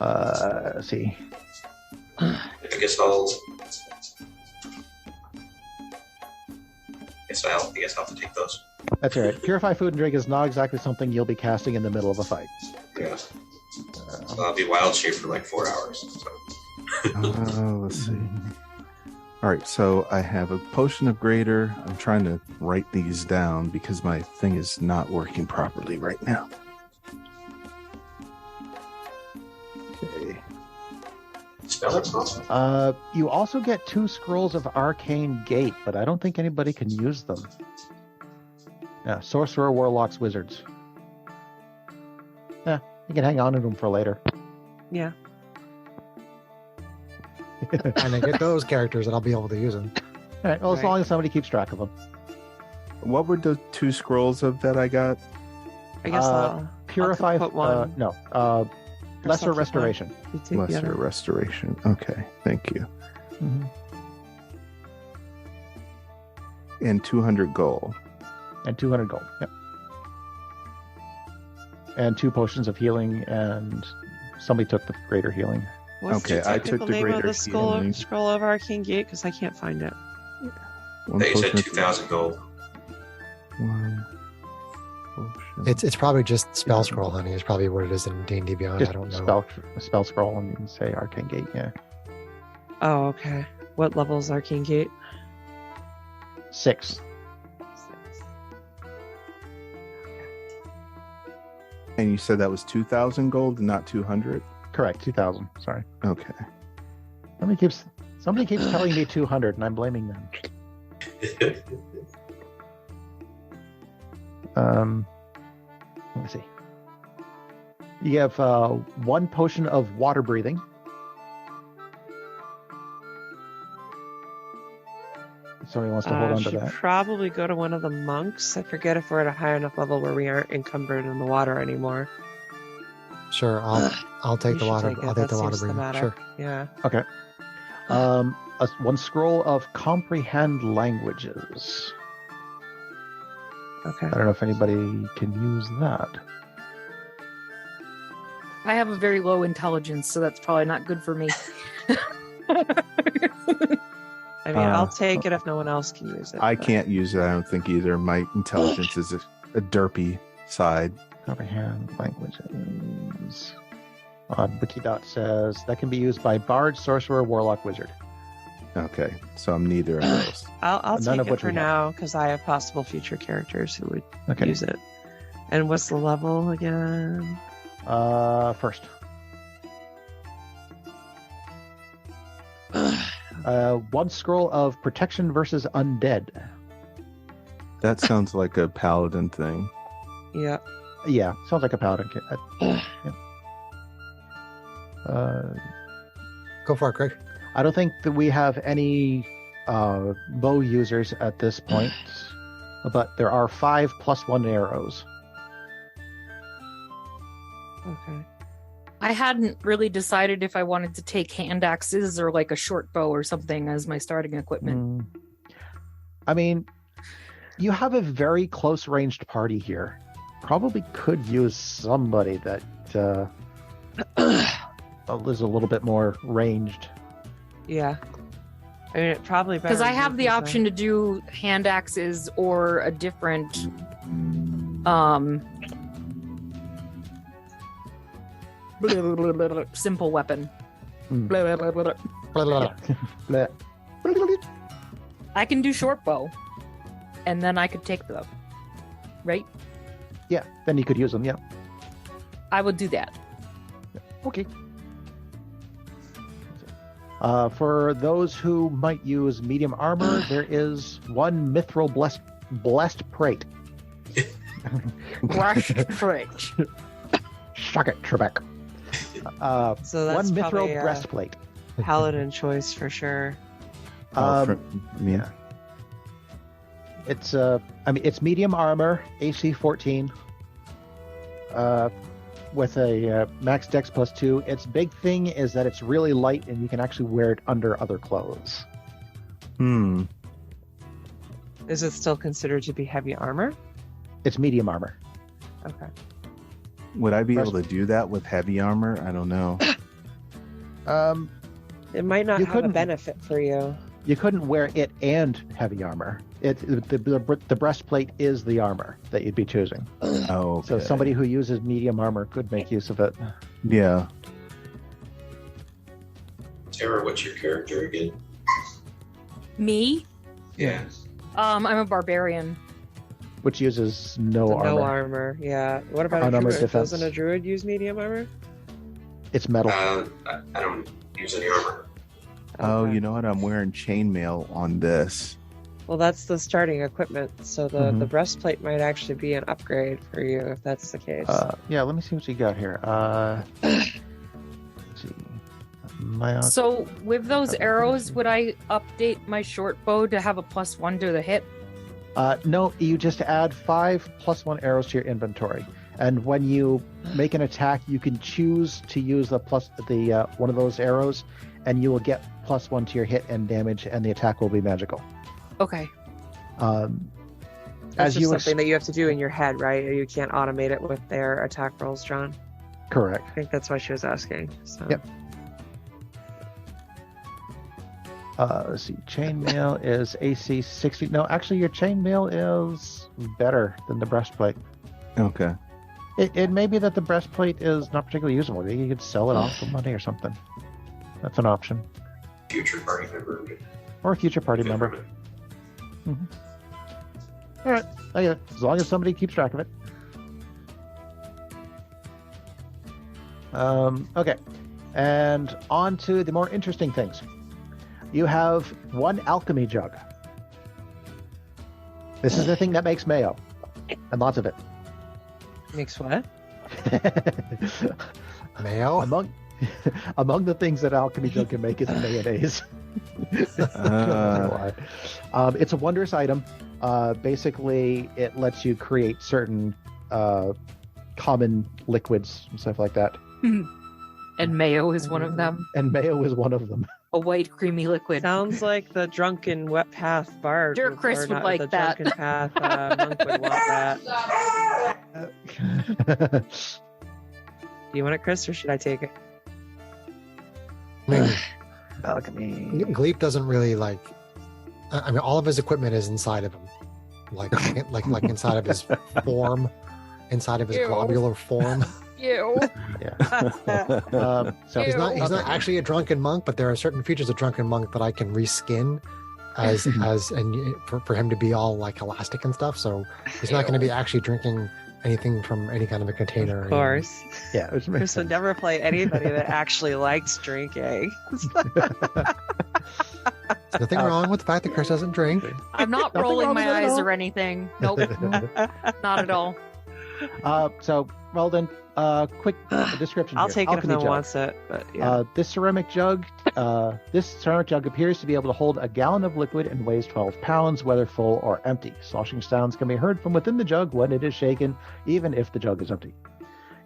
Let's see. I guess I'll have to take those. That's all right. Purify food and drink is not exactly something you'll be casting in the middle of a fight. Yeah. So I'll be wild shaped for like 4 hours. So. Let's see. All right, so I have a potion of greater. I'm trying to write these down because my thing is not working properly right now. Okay. Spell it's awesome. You also get 2 scrolls of arcane gate, but I don't think anybody can use them. Yeah, sorcerer, warlocks, wizards. Yeah, you can hang on to them for later. Yeah. And I get those characters and I'll be able to use them. All right. Well, as Right. long as somebody keeps track of them. What were the 2 scrolls of that I got? I guess I'll Purify. put one. No. Or Lesser something. restoration. you take the Lesser other. restoration. Okay, thank you. Mhm. And 200 gold. And 200 gold. Yep. And 2 potions of healing, and somebody took the greater healing. What's Okay, the I took technical the name of greater the healing. scroll of Arcane Gate? Because I can't find it. One They said potion of- 2,000 gold. One potion. It's probably just spell scroll, honey. It's probably what it is in D&D Beyond. Just I don't know. spell scroll and you can say arcane gate. Yeah. Oh, okay. What level is Arcane Gate? 6. And you said that was 2,000 gold and not 200? Correct. 2,000. Sorry. Okay. Somebody keeps telling me 200, and I'm blaming them. Let me see. You have 1 potion of water breathing. Somebody wants to hold on to Should that. probably go to one of the monks. I forget if we're at a high enough level where we aren't encumbered in the water anymore. Sure, I'll take You the should water. take it. I'll take That the water seems breathing. thematic. Sure. One scroll of comprehend languages. Okay. I don't know if anybody can use that. I have a very low intelligence, so that's probably not good for me. I mean, I'll take it if no one else can use it. I but- can't use it. I don't think either. My intelligence is a derpy side. Comprehend languages. On Wikidot says that can be used by bard, sorcerer, warlock, wizard. Okay, so I'm neither of those. I'll None take of it which for we have. now because I have possible future characters who would Okay. use it. And what's the level again? First. One scroll of protection versus undead. That sounds like a paladin thing. Yeah. Yeah, sounds like a paladin. Yeah. Go for it, Greg. I don't think that we have any bow users at this point, but there are 5 +1 arrows. Okay. I hadn't really decided if I wanted to take hand axes or like a short bow or something as my starting equipment. I mean, you have a very close ranged party here. Probably could use somebody that is a little bit more ranged. Yeah. I mean, it probably better. Because I than have the you, option to do hand axes or a different simple weapon. Bleh. I can do short bow, and then I could take them. Right? Yeah, then you could use them, yeah. I would do that. Okay. For those who might use medium armor, there is one mithril blessed plate. Brush fridge. Shuck it, Trebek. So that's one mithril probably a breastplate. paladin choice for sure. Yeah. It's it's medium armor, AC 14. With a max dex +2. Its big thing is that it's really light and you can actually wear it under other clothes. Is it still considered to be heavy armor? It's medium armor. Okay. Would I be able to do that with heavy armor? I don't know. It might not You have a couldn't- benefit for you. You couldn't wear it and heavy armor. The breastplate is the armor that you'd be choosing. Oh, So okay. somebody who uses medium armor could make use of it. Yeah. Tara, what's your character again? Me? Yeah. I'm a barbarian. Which uses no The armor. No armor. Yeah. What about a Unarmored druid? defense. Doesn't a druid use medium armor? It's metal. I don't use any armor. Oh, Okay. you know what? I'm wearing chainmail on this. Well, that's the starting equipment. So the Mhm. breastplate might actually be an upgrade for you if that's the case. Yeah, let me see what you got here. Let's see. So with those arrows, would I update my short bow to have a +1 to the hit? No, you just add 5 +1 arrows to your inventory. And when you make an attack, you can choose to use the one of those arrows, and you will get +1 to your hit and damage, and the attack will be magical. Okay. That's as just you something that you have to do in your head, right? You can't automate it with their attack rolls, John. correct. I think that's why she was asking. So. Yep. Let's see. Chainmail is AC 60. No, actually, your chainmail is better than the breastplate. Okay. It may be that the breastplate is not particularly usable. Maybe you could sell it off for money or something. That's an option. Future party member. Or a future party member. All right. Okay. As long as somebody keeps track of it. Okay. And on to the more interesting things. You have one alchemy jug. This is the thing that makes mayo. And lots of it. Makes what? Mayo? Among the things that alchemy jug can make is mayonnaise. I don't know why. It's a wondrous item. Basically, it lets you create certain common liquids and stuff like that. And mayo is one of them. And mayo is one of them. A white creamy liquid. Sounds like the drunken wet path bard. Dear Chris would like the that. Drunken path monk would want that. Do you want it, Chris, or should I take it? I mean, Alchemy. Gleep doesn't really like. I mean, all of his equipment is inside of him, like inside of his form, inside of his Ew. globular form. Ew. So He's not Okay. actually a drunken monk, but there are certain features of drunken monk that I can reskin as for him to be all like elastic and stuff. So he's not going to be actually drinking anything from any kind of a container. Of course. Yeah, which makes Chris would sense. never play anybody that actually likes drinking. There's nothing wrong with the fact that Chris doesn't drink. I'm not Nothing rolling wrong with my that at eyes all. or anything. Nope. Not at all. So, well then, quick description. I'll here. take it if Alchemy no one jug. wants it. But yeah. This ceramic jug appears to be able to hold a gallon of liquid and weighs 12 pounds, whether full or empty. Sloshing sounds can be heard from within the jug when it is shaken, even if the jug is empty.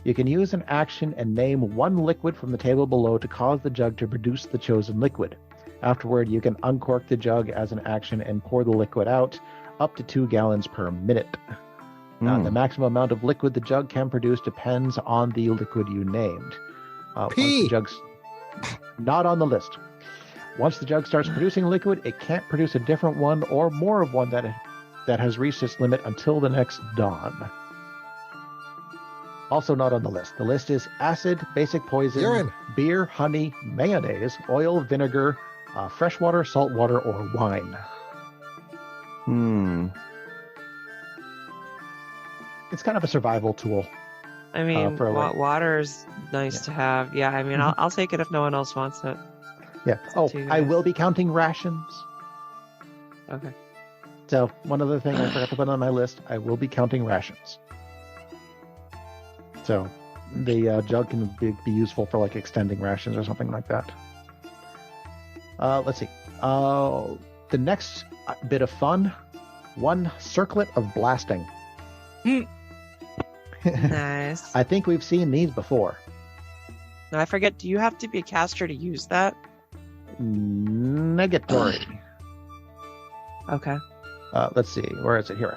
You can use an action and name one liquid from the table below to cause the jug to produce the chosen liquid. Afterward, you can uncork the jug as an action and pour the liquid out, up to 2 gallons per minute. The maximum amount of liquid the jug can produce depends on the liquid you named. Once Pee. the jug's not on the list. Once the jug starts producing liquid, it can't produce a different one or more of one that has reached its limit until the next dawn. Also not on the list. The list is acid, basic poison, Urine. beer, honey, mayonnaise, oil, vinegar, freshwater, salt water, or wine. It's kind of a survival tool. I mean, for like- water's nice to have. Yeah, I mean, I'll take it if no one else wants it. Yeah. Oh, to you I guys. will be counting rations. Okay. So one other thing I forgot to put on my list, I will be counting rations. So the jug can be useful for like extending rations or something like that. Let's see. The next bit of fun, one circlet of blasting. Nice. I think we've seen these before. Now, I forget, do you have to be a caster to use that? Negatory. Okay. Let's see. Where is it? Here.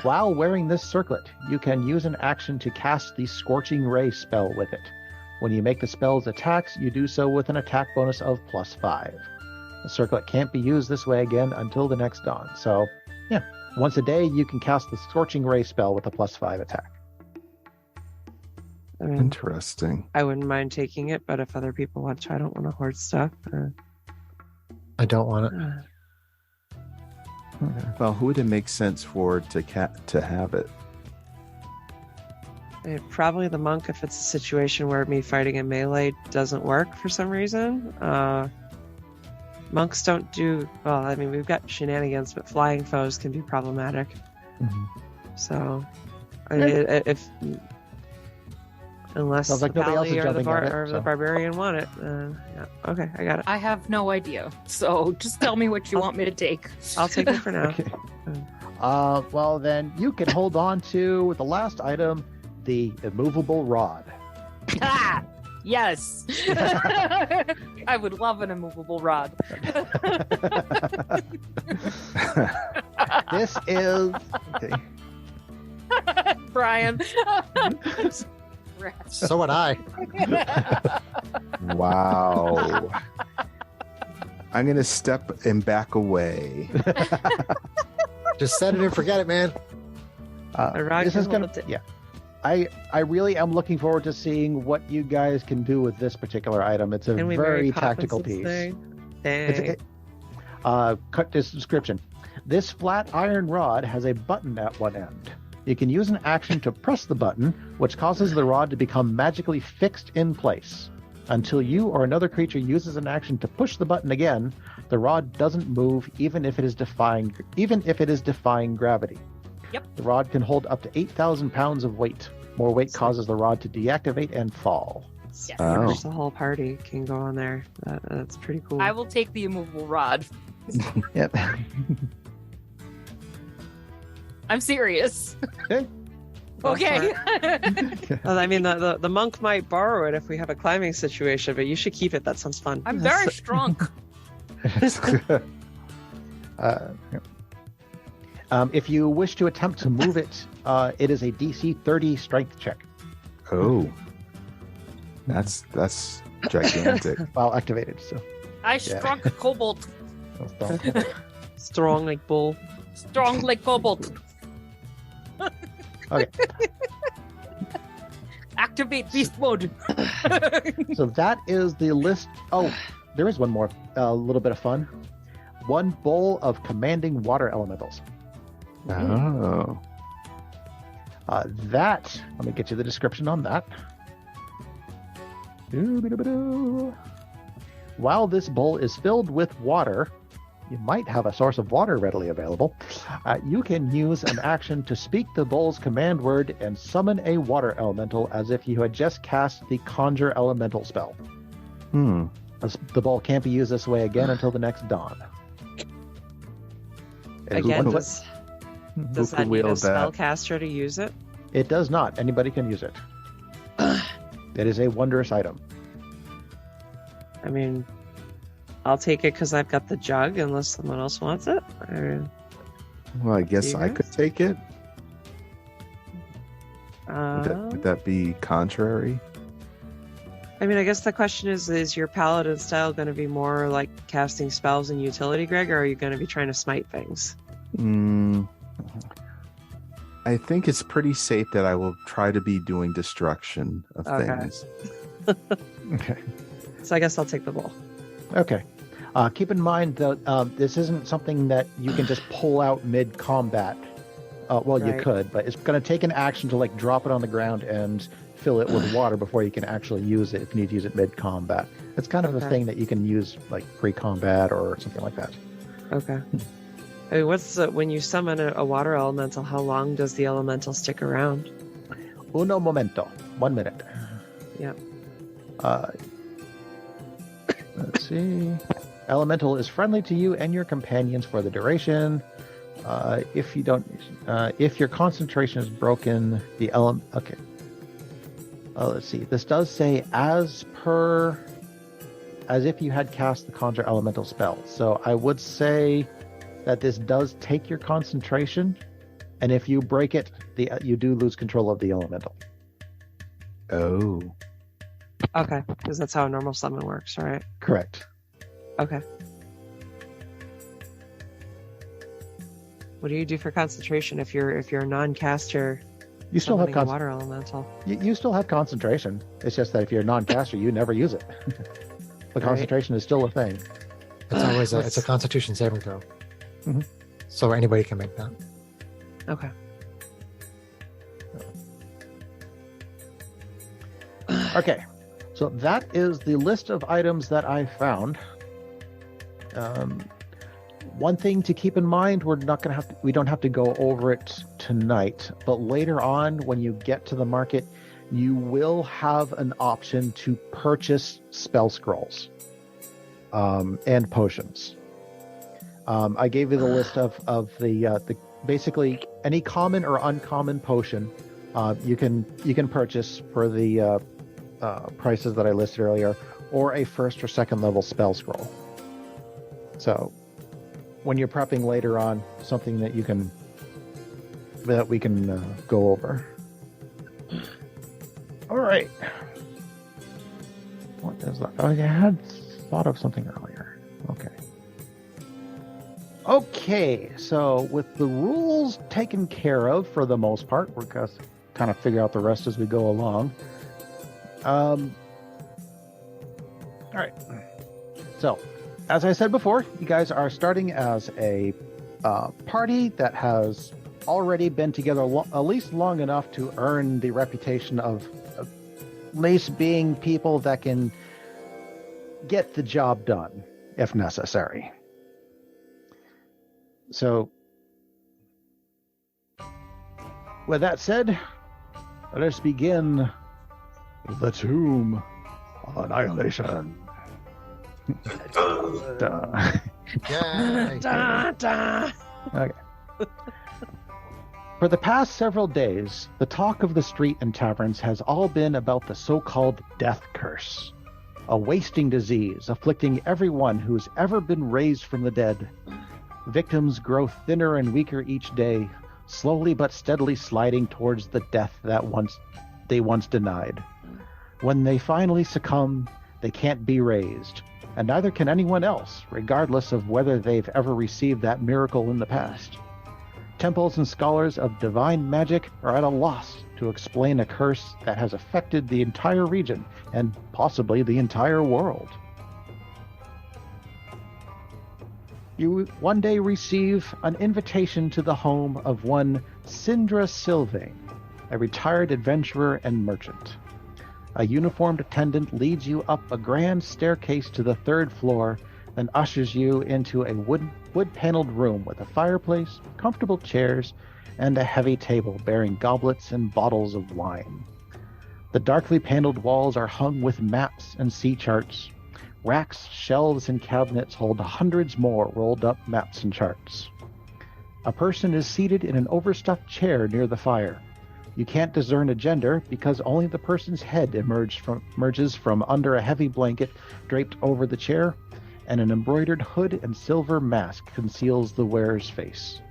While wearing this circlet, you can use an action to cast the Scorching Ray spell with it. When you make the spell's attacks, you do so with an attack bonus of +5. The circlet can't be used this way again until the next dawn. So, yeah, once a day you can cast the Scorching Ray spell with a +5 attack. I mean, Interesting. I wouldn't mind taking it, but if other people want to, I don't want to hoard stuff. I don't want it. Well, who would it make sense for to have it? Probably the monk if it's a situation where me fighting in melee doesn't work for some reason. Monks don't do well. I mean, we've got shenanigans, but flying foes can be problematic. So, if unless Sounds like the nobody else is pally or the, jumping at it, or the so. barbarian want it, yeah, okay, I got it. I have no idea. So just tell me what you want me to take. I'll take it for now. Okay. Well, then you can hold on to the last item, the immovable rod. Ah, yes. I would love an immovable rod. This is okay. Brian. So would I. Wow. I'm going to step and back away. Just set it and forget it, man. The rod This can is gonna, hold it. yeah. I really am looking forward to seeing what you guys can do with this particular item. It's a Can we very Mary tactical Poppins piece. this thing? It's, cut this description. This flat iron rod has a button at one end. You can use an action to press the button, which causes the rod to become magically fixed in place. Until you or another creature uses an action to push the button again, the rod doesn't move even if it is defying gravity. Yep. The rod can hold up to 8,000 pounds of weight. More weight causes the rod to deactivate and fall. Yes. Oh. The whole party can go on there. That's pretty cool. I will take the immovable rod. Yep. I'm serious. Okay. Go for Okay. it. Well, I mean, the monk might borrow it if we have a climbing situation, but you should keep it. That sounds fun. I'm very strong. If you wish to attempt to move it, it is a DC 30 strength check. Oh, that's gigantic. While activated. So I struck Cobalt. Strong like bull. Strong like Cobalt. Okay. Activate beast mode. So that is the list. Oh, there is one more. A little bit of fun. One bowl of commanding water elementals. Oh. That, let me get you the description on that. While this bowl is filled with water, you might have a source of water readily available. You can use an action to speak the bowl's command word and summon a water elemental as if you had just cast the conjure elemental spell. The bowl can't be used this way again until the next dawn. Again, does Who that could need a wield that? spellcaster to use it? It does not. Anybody can use it. It is a wondrous item. I mean, I'll take it because I've got the jug, unless someone else wants it. Well, I guess You I guys? could take it. Would that be contrary? I mean, I guess the question is your paladin style going to be more like casting spells and utility, Greg, or are you going to be trying to smite things? I think it's pretty safe that I will try to be doing destruction of things. Okay. So I guess I'll take the bowl. Okay. Keep in mind that this isn't something that you can just pull out mid-combat. Well, you Right. could, but it's going to take an action to like drop it on the ground and fill it with water before you can actually use it if you need to use it mid-combat. It's kind of a Okay. thing that you can use like pre-combat or something like that. Okay. I mean, when you summon a water elemental, how long does the elemental stick around? Uno momento. 1 minute. Yep. Let's see. Elemental is friendly to you and your companions for the duration. If your concentration is broken, the element. Okay. Let's see. This does say as if you had cast the conjure elemental spell. So I would say that this does take your concentration, and if you break it, you do lose control of the elemental. Oh. Okay, because that's how a normal summon works, right? Correct. Okay. What do you do for concentration if you're a non-caster? You still have summoning a water elemental. you still have concentration. It's just that if you're a non-caster, you never use it. The concentration is still a thing. It's always it's a Constitution saving throw. Mhm. So anybody can make that. Okay. Okay, so that is the list of items that I found. One thing to keep in mind: we don't have to go over it tonight, but later on, when you get to the market, you will have an option to purchase spell scrolls and potions. I gave you the list of the basically any common or uncommon potion you can purchase for the prices that I listed earlier, or a first or second level spell scroll. So when you're prepping later on, something that we can go over. All right. What is that? Oh, I had thought of something earlier. Okay, so with the rules taken care of for the most part, we're going to kind of figure out the rest as we go along. All right. So, as I said before, you guys are starting as a party that has already been together at least long enough to earn the reputation of at least being people that can get the job done if necessary. So, with that said, let us begin the Tomb of Annihilation. Yay! Da, da. Okay. For the past several days, the talk of the street and taverns has all been about the so-called death curse, a wasting disease afflicting everyone who's ever been raised from the dead. Victims grow thinner and weaker each day, slowly but steadily sliding towards the death that they once denied. When they finally succumb, they can't be raised, and neither can anyone else, regardless of whether they've ever received that miracle in the past. Temples and scholars of divine magic are at a loss to explain a curse that has affected the entire region and possibly the entire world. You one day receive an invitation to the home of one Sindra Sylvain, a retired adventurer and merchant. A uniformed attendant leads you up a grand staircase to the 3rd floor, then ushers you into a wood-paneled room with a fireplace, comfortable chairs, and a heavy table bearing goblets and bottles of wine. The darkly paneled walls are hung with maps and sea charts. Racks, shelves, and cabinets hold hundreds more rolled-up maps and charts. A person is seated in an overstuffed chair near the fire. You can't discern a gender because only the person's head emerges from under a heavy blanket draped over the chair, and an embroidered hood and silver mask conceals the wearer's face.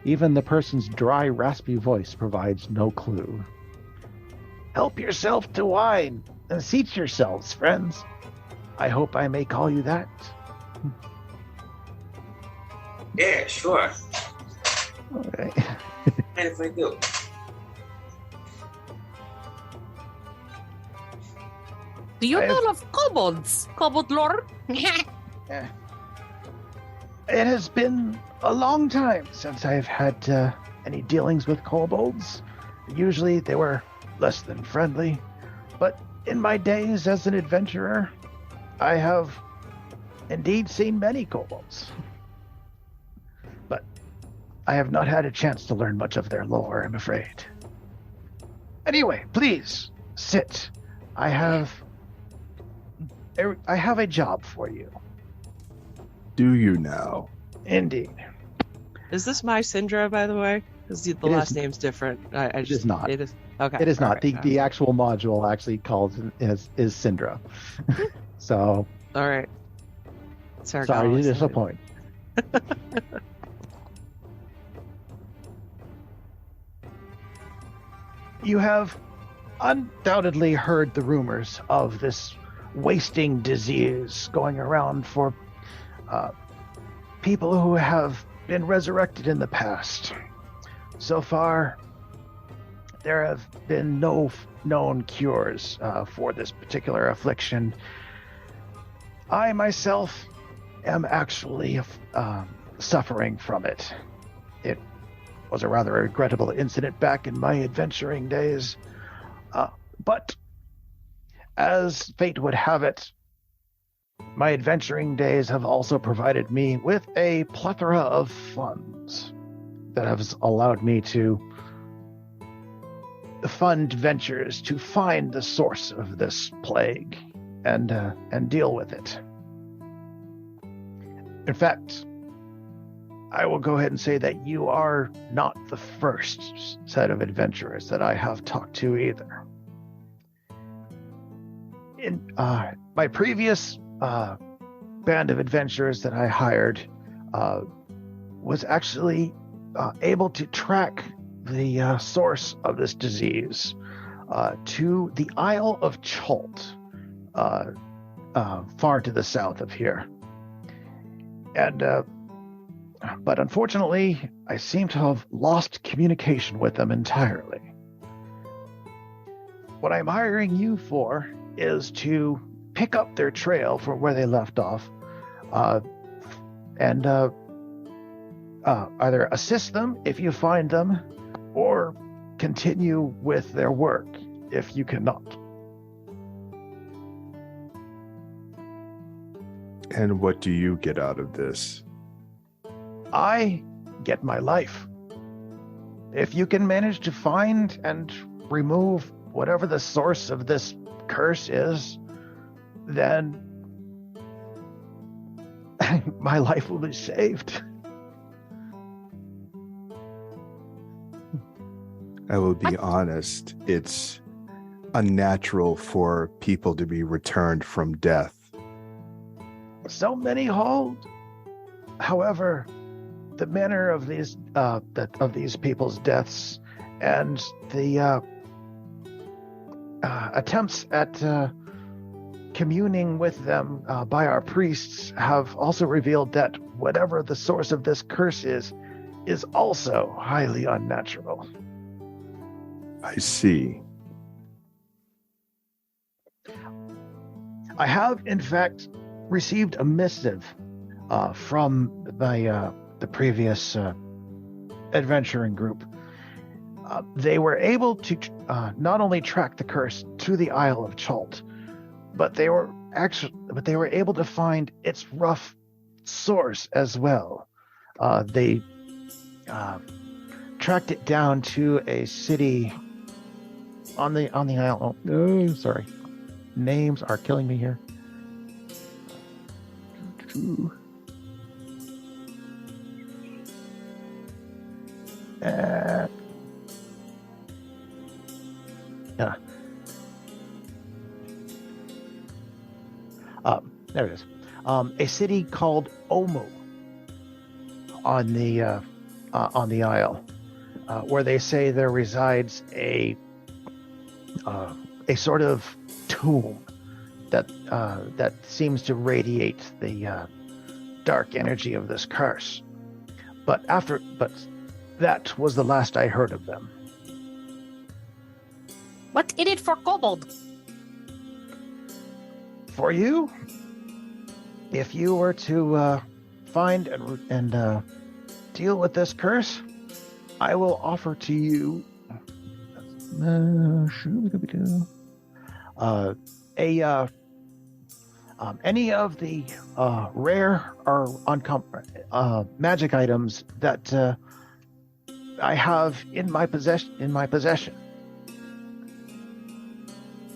Even the person's dry, raspy voice provides no clue. "Help yourself to wine and seat yourselves, friends. I hope I may call you that." Yeah, sure. Okay. And if I do? Do you know of kobolds, kobold lord? It has been a long time since I've had any dealings with kobolds. Usually they were less than friendly, but in my days as an adventurer, I have indeed seen many kobolds. But I have not had a chance to learn much of their lore, I'm afraid. Anyway, please, sit. I have a job for you. Do you now? Indeed. Is this my Syndra, by the way? Because the last name's different. It is not. It is. Okay. It is not. Right. The actual module actually calls is Syndra. So. All right. Sorry to disappoint. You have undoubtedly heard the rumors of this wasting disease going around for people who have been resurrected in the past. So far, there have been no known cures for this particular affliction. I myself am actually suffering from it. It was a rather regrettable incident back in my adventuring days. But as fate would have it, my adventuring days have also provided me with a plethora of funds that has allowed me to fund ventures to find the source of this plague and deal with it. In fact, I will go ahead and say that you are not the first set of adventurers that I have talked to either. In my previous band of adventurers that I hired was actually able to track the source of this disease to the Isle of Chult, far to the south of here. And but unfortunately, I seem to have lost communication with them entirely. What I'm hiring you for is to pick up their trail from where they left off, and either assist them if you find them, or continue with their work if you cannot. And what do you get out of this? I get my life. If you can manage to find and remove whatever the source of this curse is, then my life will be saved. I will be What? honest. It's unnatural for people to be returned from death. So many hold. However, the manner of these people's deaths and the attempts at communing with them by our priests have also revealed that whatever the source of this curse is also highly unnatural. I see. I have, in fact, received a missive from the previous adventuring group. They were able to not only track the curse to the Isle of Chult, but they were able to find its rough source as well. They tracked it down to a city on the isle. Oh, sorry. Names are killing me here. Yeah. There it is. A city called Omu on the isle, where they say there resides a sort of tomb that seems to radiate the dark energy of this curse. But that was the last I heard of them. What's in it for kobold? For you, if you were to find and deal with this curse, I will offer to you any of the rare or magic items that I have in my possession.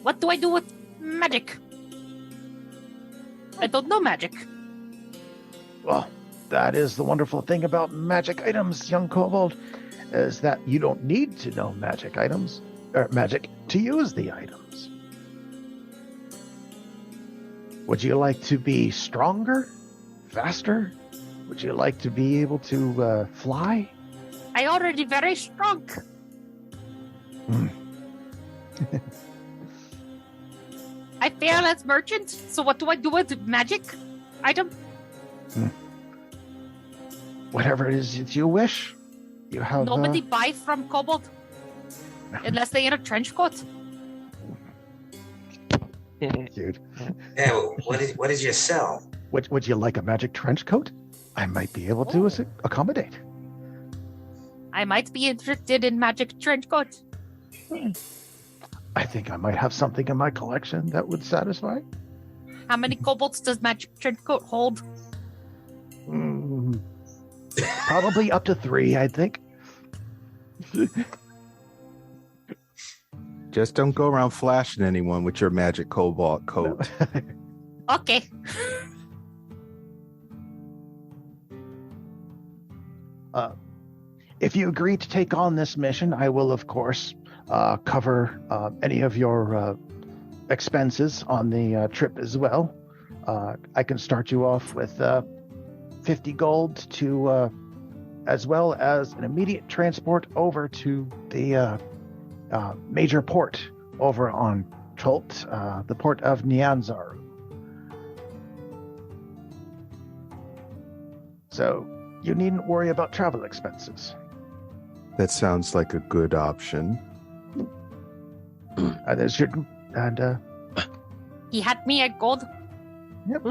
What do I do with magic? I don't know magic. Well, that is the wonderful thing about magic items, young kobold, is that you don't need to know magic items or magic to use the items. Would you like to be stronger, faster? Would you like to be able to fly? I already very strong. I fail as merchant, so what do I do with magic item? Whatever it is that you wish. You have Nobody buy from kobold unless they in a trench coat. Dude. Yeah, well, what did you sell? Would you like a magic trench coat? I might be able to accommodate. I might be interested in magic trench coat. I think I might have something in my collection that would satisfy. How many kobolds does magic trench coat hold? Probably up to 3, I think. Just don't go around flashing anyone with your magic cobalt coat. Okay. If you agree to take on this mission, I will, of course, cover any of your expenses on the trip as well. I can start you off with 50 gold to, as well as an immediate transport over to the major port over on Chult, the port of Nyanzaru. So you needn't worry about travel expenses. That sounds like a good option. He had me at gold. Yep.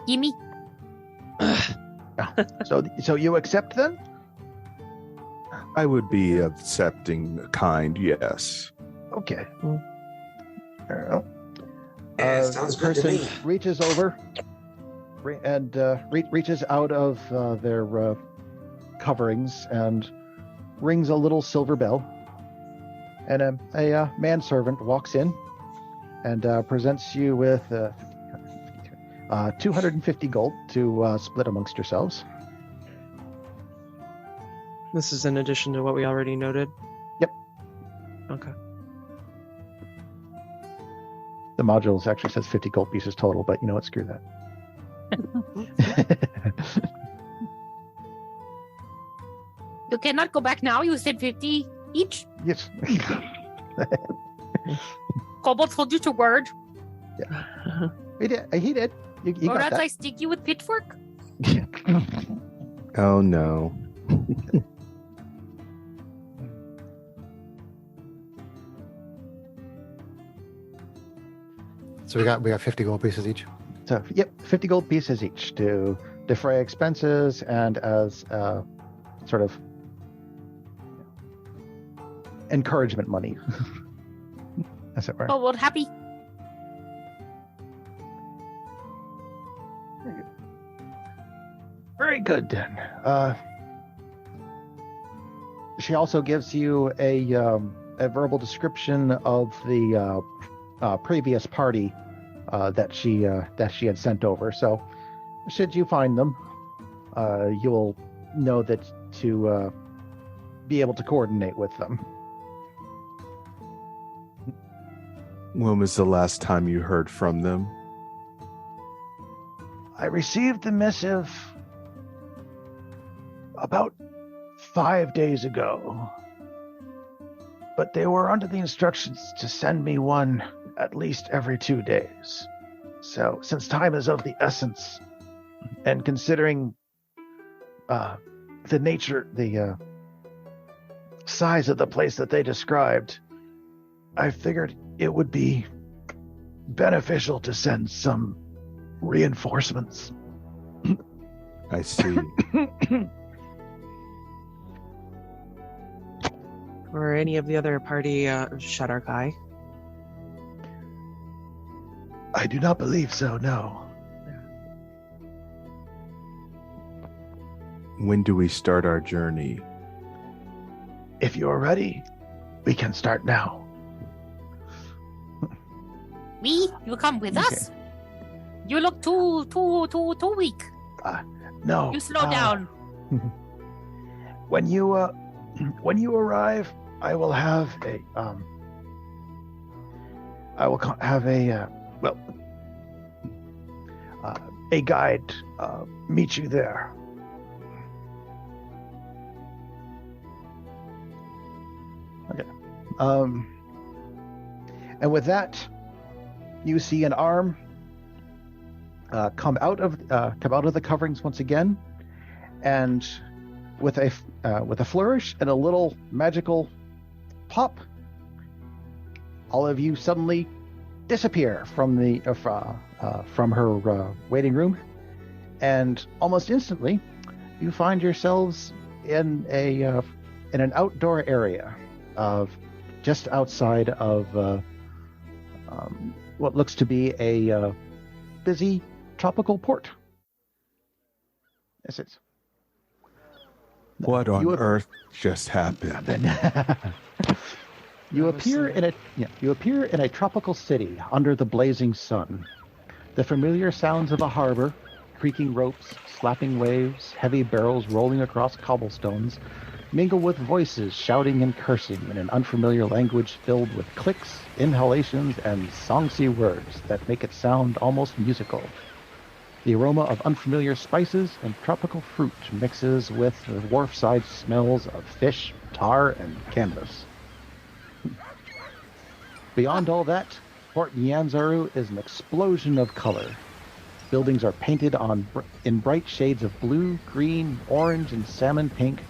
Gimme. So you accept then? I would be accepting kind, yes. Okay. Yeah, sounds the good to person me. reaches over and reaches out of their coverings and rings a little silver bell. And a manservant walks in and presents you with 250 gold to split amongst yourselves. This is in addition to what we already noted? Yep. Okay. The modules actually says 50 gold pieces total, but you know what? Screw that. You cannot go back now. You said 50 each. Yes. Kobold told you to word. He did. He did. You Or got else that. I stick you with pitchfork. Oh no. So we got 50 gold pieces each. So, yep, 50 gold pieces each to defray expenses and as sort of encouragement money, as it were. Oh, well, happy. Very good, then. She also gives you a verbal description of the previous party that she had sent over. So, should you find them, you'll know that to be able to coordinate with them. When was the last time you heard from them? I received the missive about 5 days ago, but they were under the instructions to send me one at least every 2 days. So, since time is of the essence, and considering the nature, the size of the place that they described, I figured it would be beneficial to send some reinforcements. I see. Or any of the other party Shutter guy? I do not believe so, no. When do we start our journey? If you're ready, we can start now. Me? You come with Okay. us? You look too weak. No. You slow down. When you arrive, I will have a guide meet you there. Okay. And with that, you see an arm come out of the coverings once again, and with a flourish and a little magical pop, all of you suddenly disappear from the from her waiting room, and almost instantly, you find yourselves in an outdoor area of just outside of what looks to be a busy tropical port. Yes, it's. What on You- earth just happened? You appear in a tropical city under the blazing sun. The familiar sounds of a harbor, creaking ropes, slapping waves, heavy barrels rolling across cobblestones, mingle with voices shouting and cursing in an unfamiliar language filled with clicks, inhalations, and songsy words that make it sound almost musical. The aroma of unfamiliar spices and tropical fruit mixes with the wharfside smells of fish, tar, and canvas. Beyond all that, Port Nyanzaru is an explosion of color. Buildings are painted in bright shades of blue, green, orange, and salmon pink,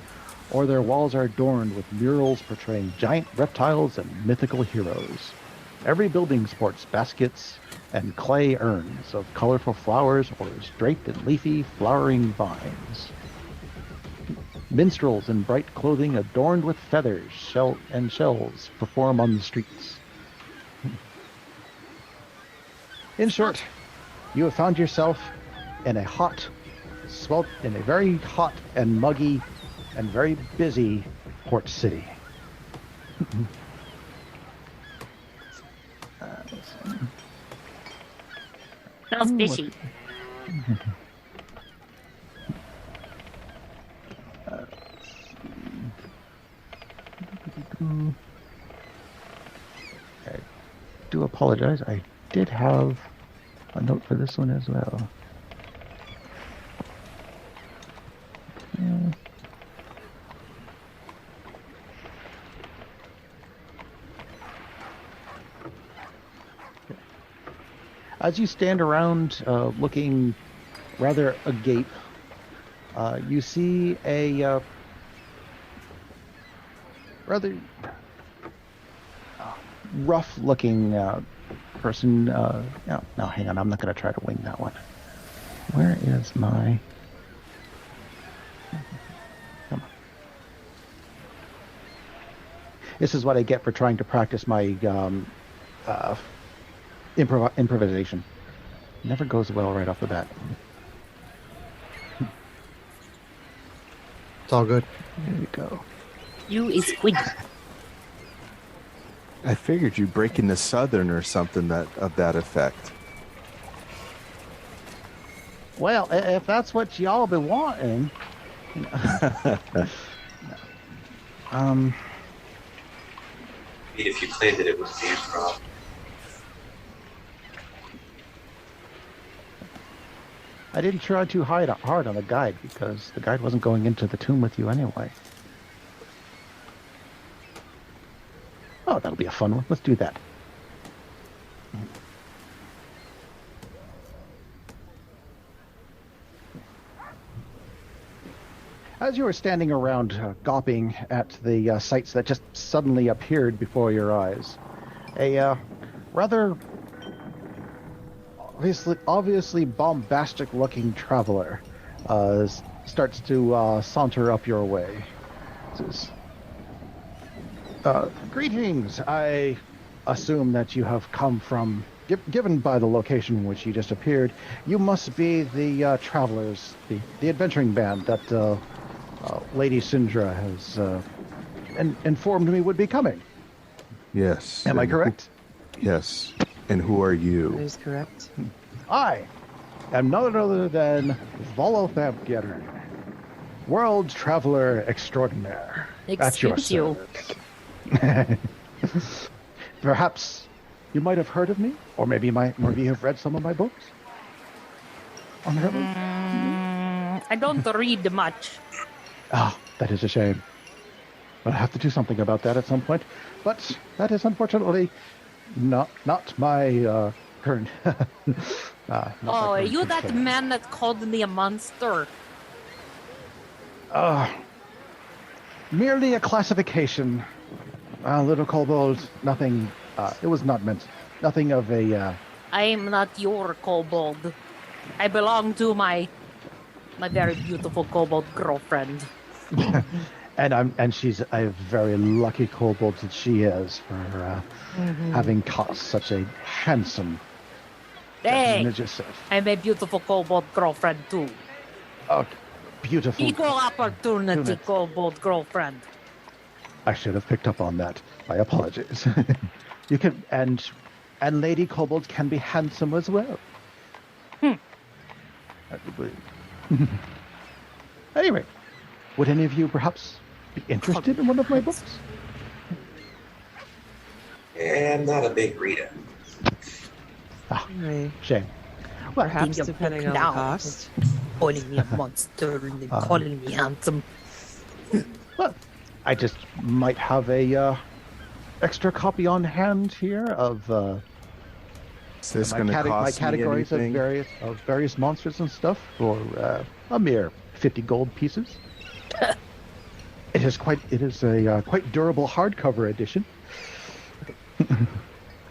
or their walls are adorned with murals portraying giant reptiles and mythical heroes. Every building sports baskets and clay urns of colorful flowers or is draped in leafy, flowering vines. Minstrels in bright clothing adorned with feathers, shells perform on the streets. In short, you have found yourself in a very hot and muggy and very busy port city. Smells fishy. I do apologize. I did have a note for this one as well. As you stand around looking rather agape, you see a rather rough-looking person. No, hang on. I'm not going to try to wing that one. Where is my... Come on. This is what I get for trying to practice my improvisation. Never goes well right off the bat. It's all good. There we go. You is good. I figured you break into Southern or something of that effect. Well, if that's what y'all been wanting. If you claimed that it was the improv. I didn't try too hard on the guide because the guide wasn't going into the tomb with you anyway. Oh, that'll be a fun one. Let's do that. As you were standing around gawping at the sights that just suddenly appeared before your eyes, a rather obviously bombastic-looking traveler starts to saunter up your way. Says, greetings. I assume that you have come from, given by the location in which you just appeared, you must be the travelers, the adventuring band that Lady Syndra has informed me would be coming. Yes. Am I correct? Yes. And who are you? That is correct. I am none other than Volothabgeddon, world traveler extraordinaire. At your Excuse you. service. Perhaps you might have heard of me, or maybe you have read some of my books. I don't read much. Ah, that is a shame. I'll have to do something about that at some point. But that is unfortunately not my current. Are you that man that called me a monster? Merely a classification. Little kobold, nothing. It was not meant. Nothing of a. I am not your kobold. I belong to my very beautiful kobold girlfriend. And she's a very lucky kobold that she is for having caught such a handsome. Hey, yourself. I'm a beautiful kobold girlfriend too. Oh, beautiful. Equal opportunity kobold girlfriend. I should have picked up on that. My apologies. You can and lady kobolds can be handsome as well. Anyway, would any of you perhaps be interested in one of my books? And not a big reader. Right. Shame. Well, Perhaps your depending book on the now. cost. Calling me a monster and then calling me handsome. well, I just might have a extra copy on hand here of Is this my, going to my cost me categories anything? of various monsters and stuff for a mere 50 gold pieces. It is a quite durable hardcover edition.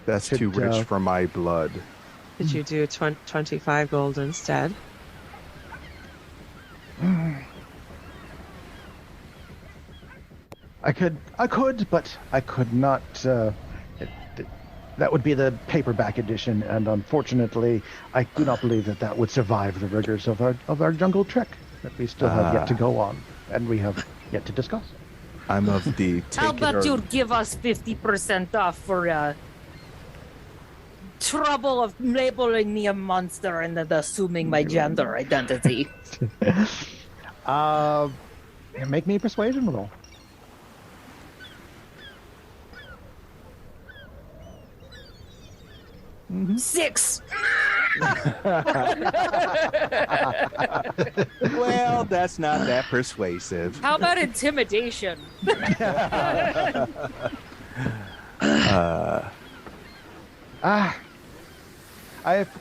That's too rich for my blood. Did you do 25 gold instead? I could, but I could not. That would be the paperback edition, and unfortunately, I do not believe that would survive the rigors of our jungle trek that we still have yet to go on, and we have yet to discuss. I'm of the How take it about or- you give us 50% off for trouble of labeling me a monster and then assuming my gender identity? Make me a persuasion roll. Mhm. 6. Well, that's not that persuasive. How about intimidation?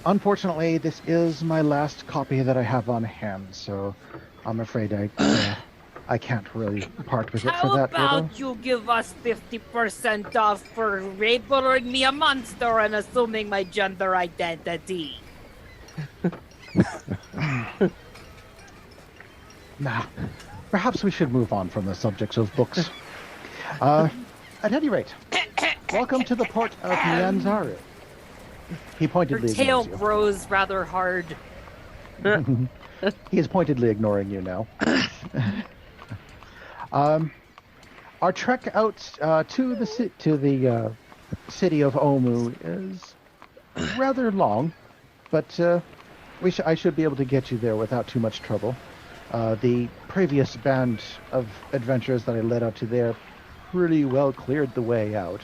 Unfortunately, this is my last copy that I have on hand, so I'm afraid I can't really part with it for How that little. about you give us 50% off for labeling me a monster and assuming my gender identity? Nah, perhaps we should move on from the subjects of books. At any rate, welcome to the port of Nyanzaru. He Her pointedly tail ignores you. grows rather hard. He is pointedly ignoring you now. Our trek out to the city of Omu is rather long, but I should be able to get you there without too much trouble. The previous band of adventurers that I led up to there pretty well cleared the way out.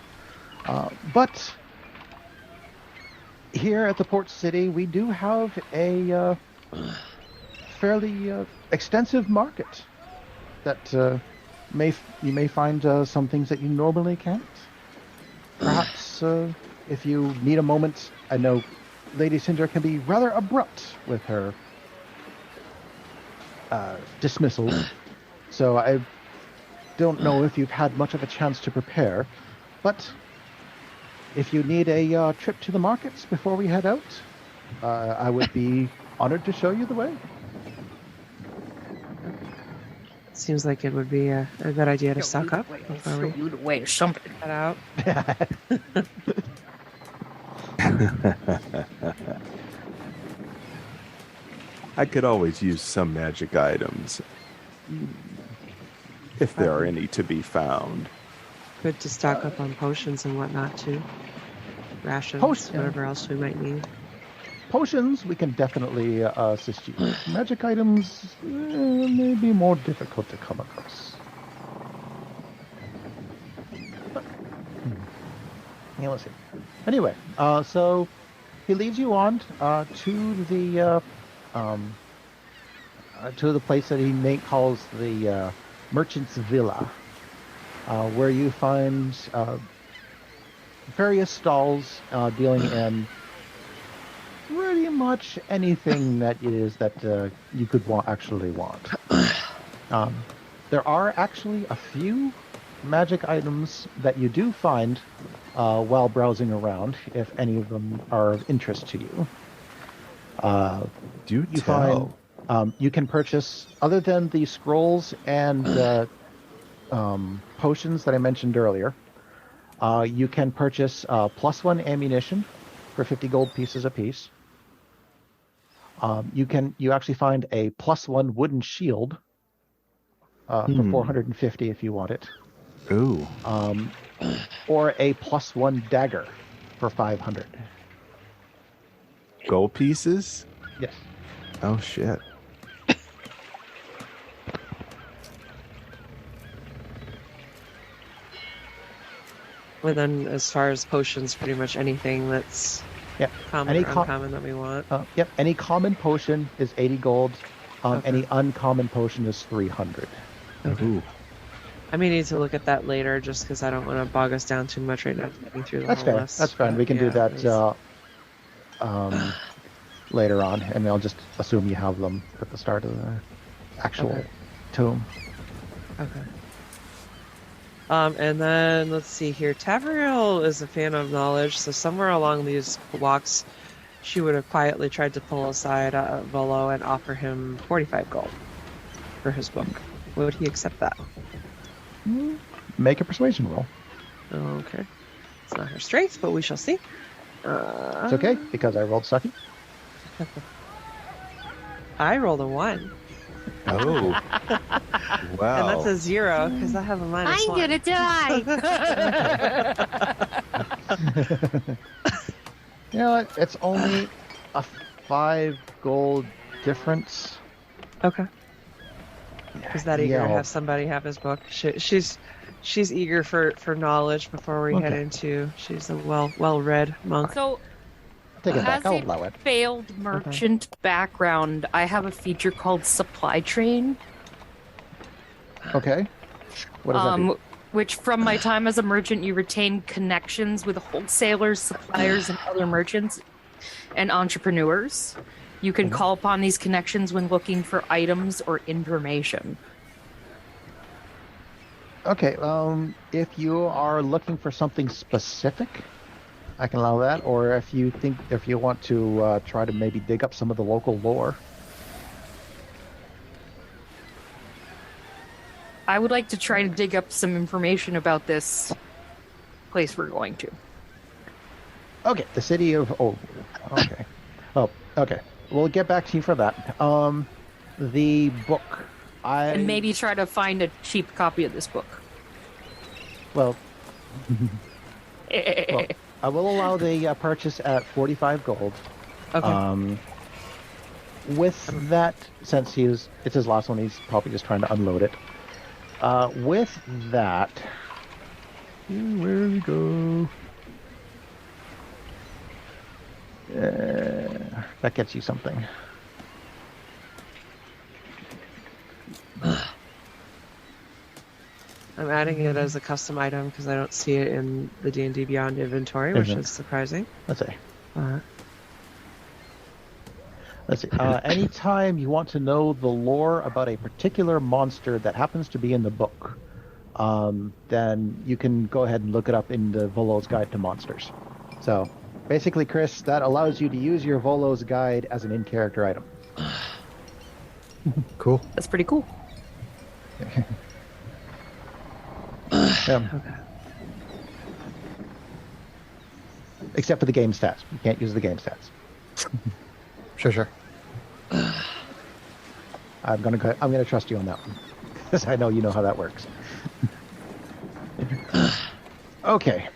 But here at the port city, we do have a fairly extensive market that you may find some things that you normally can't. Perhaps if you need a moment, I know Lady Cinder can be rather abrupt with her dismissal, so I don't know if you've had much of a chance to prepare, but if you need a trip to the markets before we head out, I would be honored to show you the way. Seems like it would be a good idea to stock up before Show we you the way or something. head out. I could always use some magic items, if there are any to be found. Good to stock up on potions and whatnot too. Rations, Potion. whatever else we might need. Potions, we can definitely assist you with. Magic items may be more difficult to come across. Yeah, let's see. Anyway, so he leads you on to the place that he calls the Merchant's Villa, where you find various stalls dealing in pretty much anything that it is that you could actually want. There are actually a few magic items that you do find while browsing around, if any of them are of interest to you. Do You tell. find you can purchase, other than the scrolls and potions that I mentioned earlier, you can purchase +1 ammunition for 50 gold pieces apiece. You actually find a +1 wooden shield for 450 if you want it, Ooh. or a +1 dagger for 500. Gold pieces? Yes. Oh, shit. Well, then, as far as potions, pretty much anything that's Yeah. common Any or uncommon that we want. Yep. Any common potion is 80 gold. Okay. Any uncommon potion is 300. Ooh. I may need to look at that later, just because I don't want to bog us down too much right now. Getting through the That's whole fair. list. That's fine. But, We can do yeah, that it's- later on, and I'll just assume you have them at the start of the actual Okay. tomb. Okay. And then let's see here. Tavriel is a fan of knowledge, so somewhere along these walks, she would have quietly tried to pull aside Volo and offer him 45 gold for his book. Would he accept that? Make a persuasion roll. Okay. It's not her strength, but we shall see. It's okay, because I rolled sucky. I rolled a 1. Oh. Wow. And that's a 0, because I have a -1. I'm gonna die. You know what? It's only a 5 gold difference. Okay. Is that eager to Yeah. have somebody have his book? She's eager for knowledge before we head Okay. into. She's a well-read monk. So, take it back. As I'll a allow it. failed merchant background, I have a feature called Supply Train. Okay. What does that do? Which from my time as a merchant, you retain connections with wholesalers, suppliers, and other merchants and entrepreneurs. You can call upon these connections when looking for items or information. Okay. If you are looking for something specific, I can allow that. Or if you want to try to maybe dig up some of the local lore. I would like to try to dig up some information about this place we're going to. Okay, the city of okay. Oh, okay. We'll get back to you for that. The book. And maybe try to find a cheap copy of this book. Well, I will allow the purchase at 45 gold. Okay. With that, since it's his last one, he's probably just trying to unload it. With that, where we go? That gets you something. I'm adding it as a custom item because I don't see it in the D&D Beyond inventory, which is surprising. Let's see. Anytime you want to know the lore about a particular monster that happens to be in the book, then you can go ahead and look it up in the Volo's Guide to Monsters. So, basically, Chris, that allows you to use your Volo's Guide as an in-character item. Cool. That's pretty cool. Except for the game stats. You can't use the game stats. Sure. I'm gonna trust you on that one, because I know you know how that works. Okay.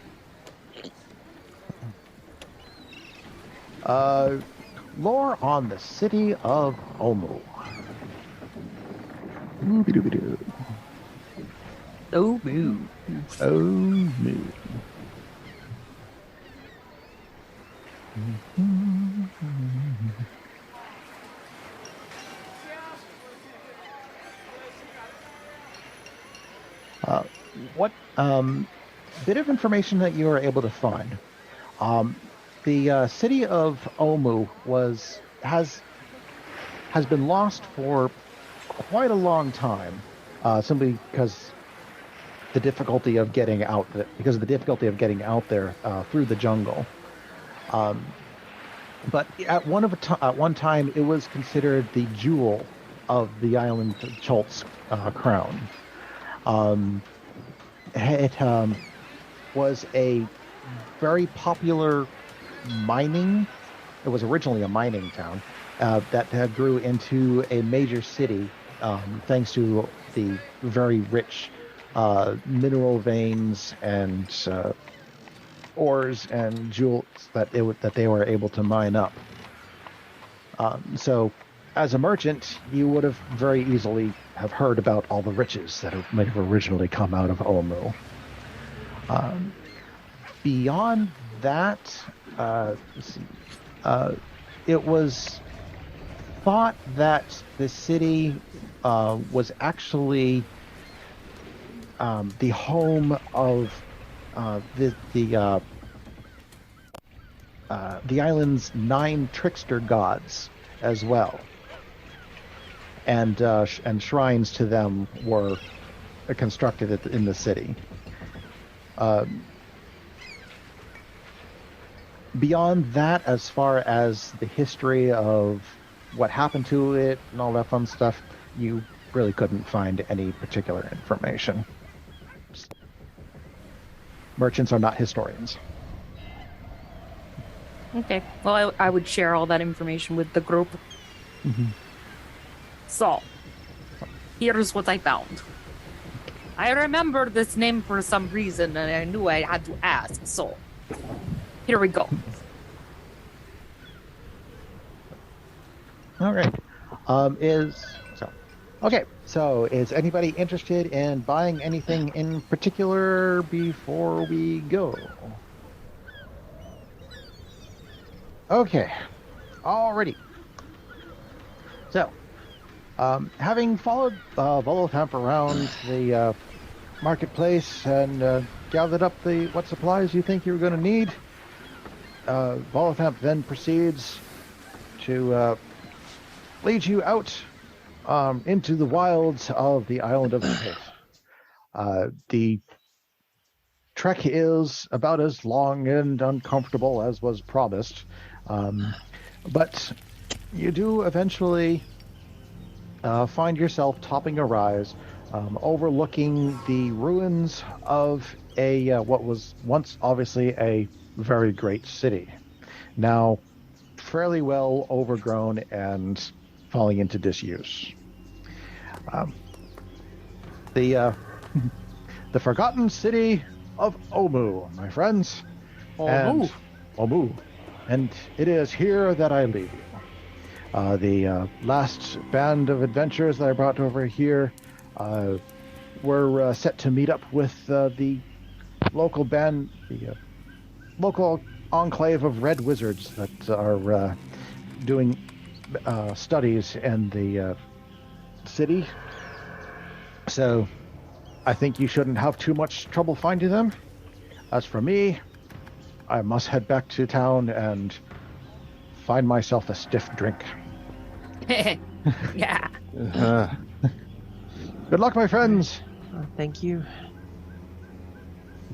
Lore on the city of Omu. Ooby-dooby-doo. Omu. Omu. What bit of information that you were able to find? The city of Omu has been lost for quite a long time, simply because the difficulty of getting out there through the jungle. But at one time, it was considered the jewel of the island Cholt's crown. It was a very popular mining. It was originally a mining town that grew into a major city thanks to the very rich mineral veins and ores and jewels that they were able to mine up. So, as a merchant, you would have very easily have heard about all the riches that might have originally come out of Omu. Beyond that, it was thought that the city was actually the home of the island's 9 trickster gods as well, and shrines to them were constructed in the city. Beyond that, as far as the history of what happened to it and all that fun stuff, you really couldn't find any particular information. Merchants are not historians. Okay. Well, I would share all that information with the group. Mm-hmm. So, here's what I found. I remember this name for some reason, and I knew I had to ask. So, here we go. All right. So is anybody interested in buying anything in particular before we go? Okay. Alrighty. So, having followed Volothamp around the marketplace and gathered up what supplies you think you're going to need, Volothamp then proceeds to lead you out into the wilds of the island of the Pit. The trek is about as long and uncomfortable as was promised, but you do eventually find yourself topping a rise, overlooking the ruins of what was once obviously a very great city, now fairly well overgrown and falling into disuse. The forgotten city of Omu, my friends. Omu. And it is here that I leave you. The last band of adventurers that I brought over here were set to meet up with the local band, the local enclave of red wizards that are doing studies in the city. So I think you shouldn't have too much trouble finding them. As for me, I must head back to town and find myself a stiff drink. Yeah. Good luck, my friends. Thank you.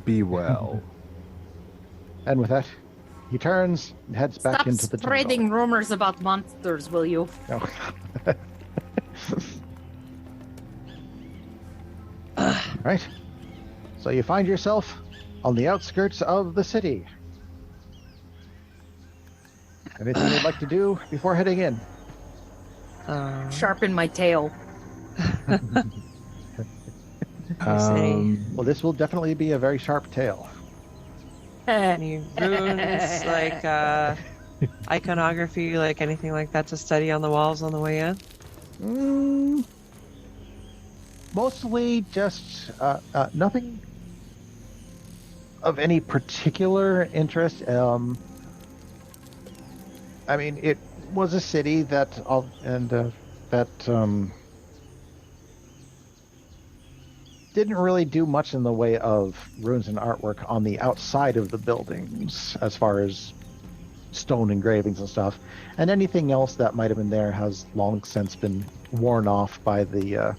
Be well. And with that, he turns and heads back Stop into the spreading jungle. rumors about monsters, will you? No. Right. So you find yourself on the outskirts of the city. Anything you'd like to do before heading in? Sharpen my tail. Well, this will definitely be a very sharp tail. Any runes, like iconography, like anything like that to study on the walls on the way in? Mostly just nothing of any particular interest. I mean, it was a city that didn't really do much in the way of runes and artwork on the outside of the buildings, as far as stone engravings and stuff. And anything else that might have been there has long since been worn off by the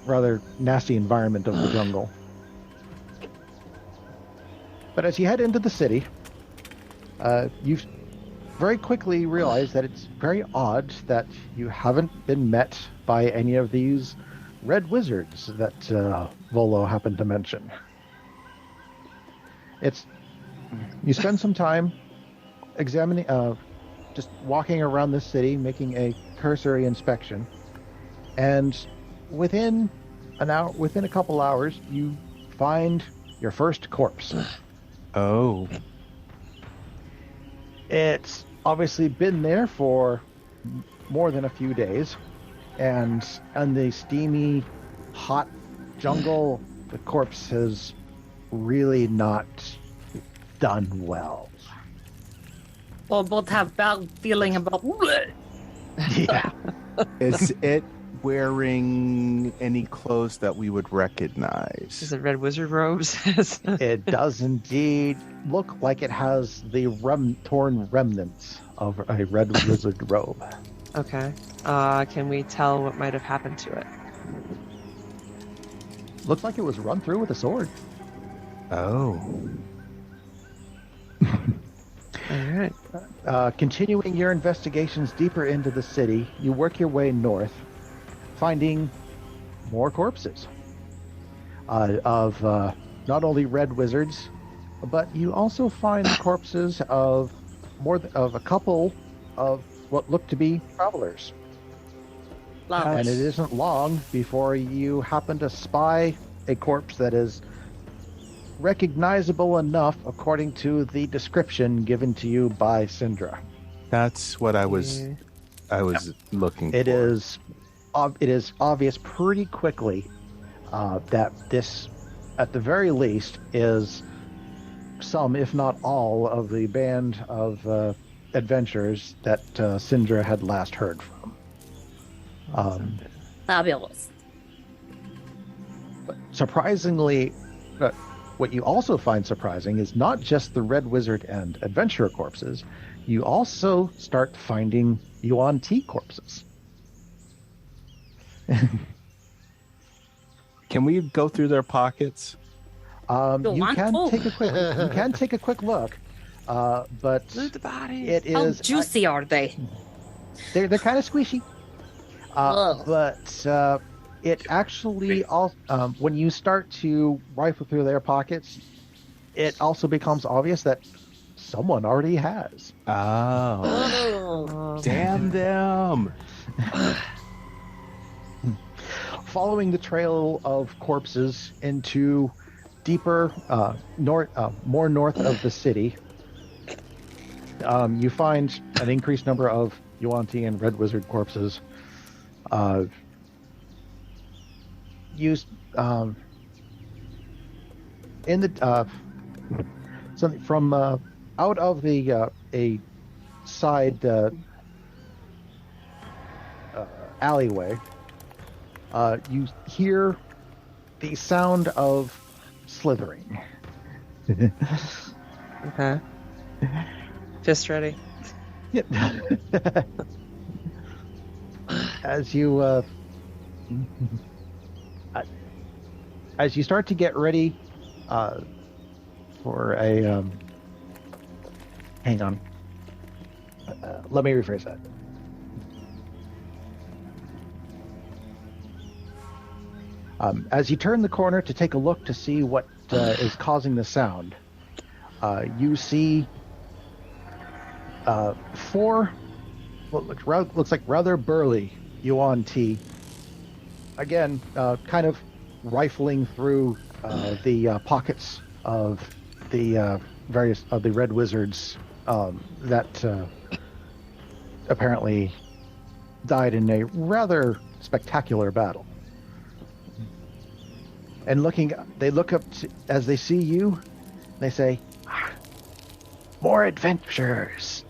rather nasty environment of the jungle. But as you head into the city, you very quickly realize that it's very odd that you haven't been met by any of these red wizards that Volo happened to mention. You spend some time examining, just walking around the city, making a cursory inspection, and within a couple hours, you find your first corpse. Oh. It's obviously been there for more than a few days, and in the steamy, hot jungle, the corpse has really not done well. We'll both have bad feeling about. Yeah. Is it wearing any clothes that we would recognize? Is it red wizard robes? It does indeed look like it has the torn remnants of a red wizard robe. Okay. Can we tell what might have happened to it? Looks like it was run through with a sword. Oh. All right. Continuing your investigations deeper into the city, you work your way north, finding more corpses of not only red wizards, but you also find corpses of a couple of what look to be travelers. Lovely. And it isn't long before you happen to spy a corpse that is recognizable enough according to the description given to you by Syndra. That's what I was looking for. It is obvious pretty quickly that this, at the very least, is some, if not all, of the band of adventurers that Syndra had last heard from. Fabulous. But surprisingly, what you also find surprising is not just the Red Wizard and adventurer corpses. You also start finding Yuan Ti corpses. Can we go through their pockets? You can take a quick look, but Loot the bodies. it How is juicy are they? they're kind of squishy. But it actually when you start to rifle through their pockets, it also becomes obvious that someone already has. Oh, damn them! Following the trail of corpses into deeper more north of the city, you find an increased number of Yuan Ti and Red Wizard corpses. Used in the something from out of the a side alleyway. You hear the sound of slithering. Okay. Fist ready. Yep. As you start to get ready for a hang on, let me rephrase that. As you turn the corner to take a look to see what is causing the sound, you see four what looks like rather burly Yuan Ti. Again, kind of rifling through the pockets of the various of the Red Wizards that apparently died in a rather spectacular battle. And they look up as they see you. They say, "More adventures.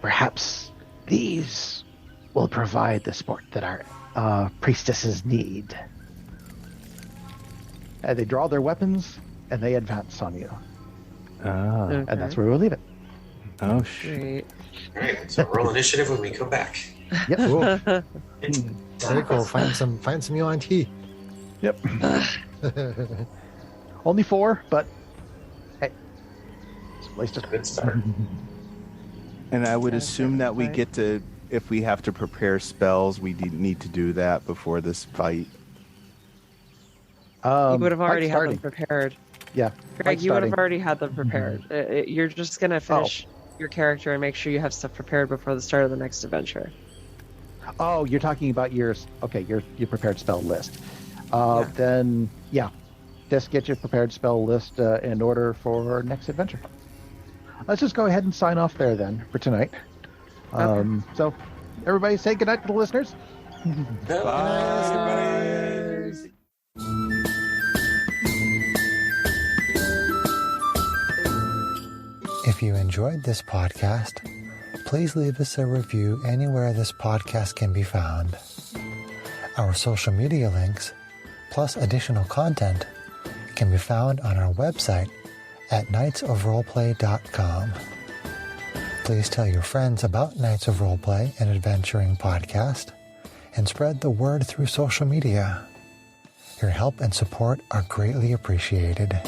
Perhaps these will provide the sport that our priestesses need." And they draw their weapons and they advance on you. Okay. And that's where we'll leave it. Oh, shit. Great. All right, so roll initiative when we come back. Yep. Cool. Very cool. Find some Yuan Ti. Yep. Only 4, but hey, it's a place to Good start. And I would Yeah, assume that we right. get to, if we have to prepare spells, we need to do that before this fight. You would have already fight had them starting. prepared. Yeah. Greg, fight you would have starting. already had them prepared. You're just going to finish your character and make sure you have stuff prepared before the start of the next adventure. Oh, you're talking about your prepared spell list. Yeah. Then, yeah, just get your prepared spell list in order for next adventure. Let's just go ahead and sign off there then for tonight. Okay. So, everybody say goodnight to the listeners. If you enjoyed this podcast, please leave us a review anywhere this podcast can be found. Our social media links, plus additional content, can be found on our website at knightsofroleplay.com. Please tell your friends about Knights of Roleplay and Adventuring Podcast, and spread the word through social media. Your help and support are greatly appreciated.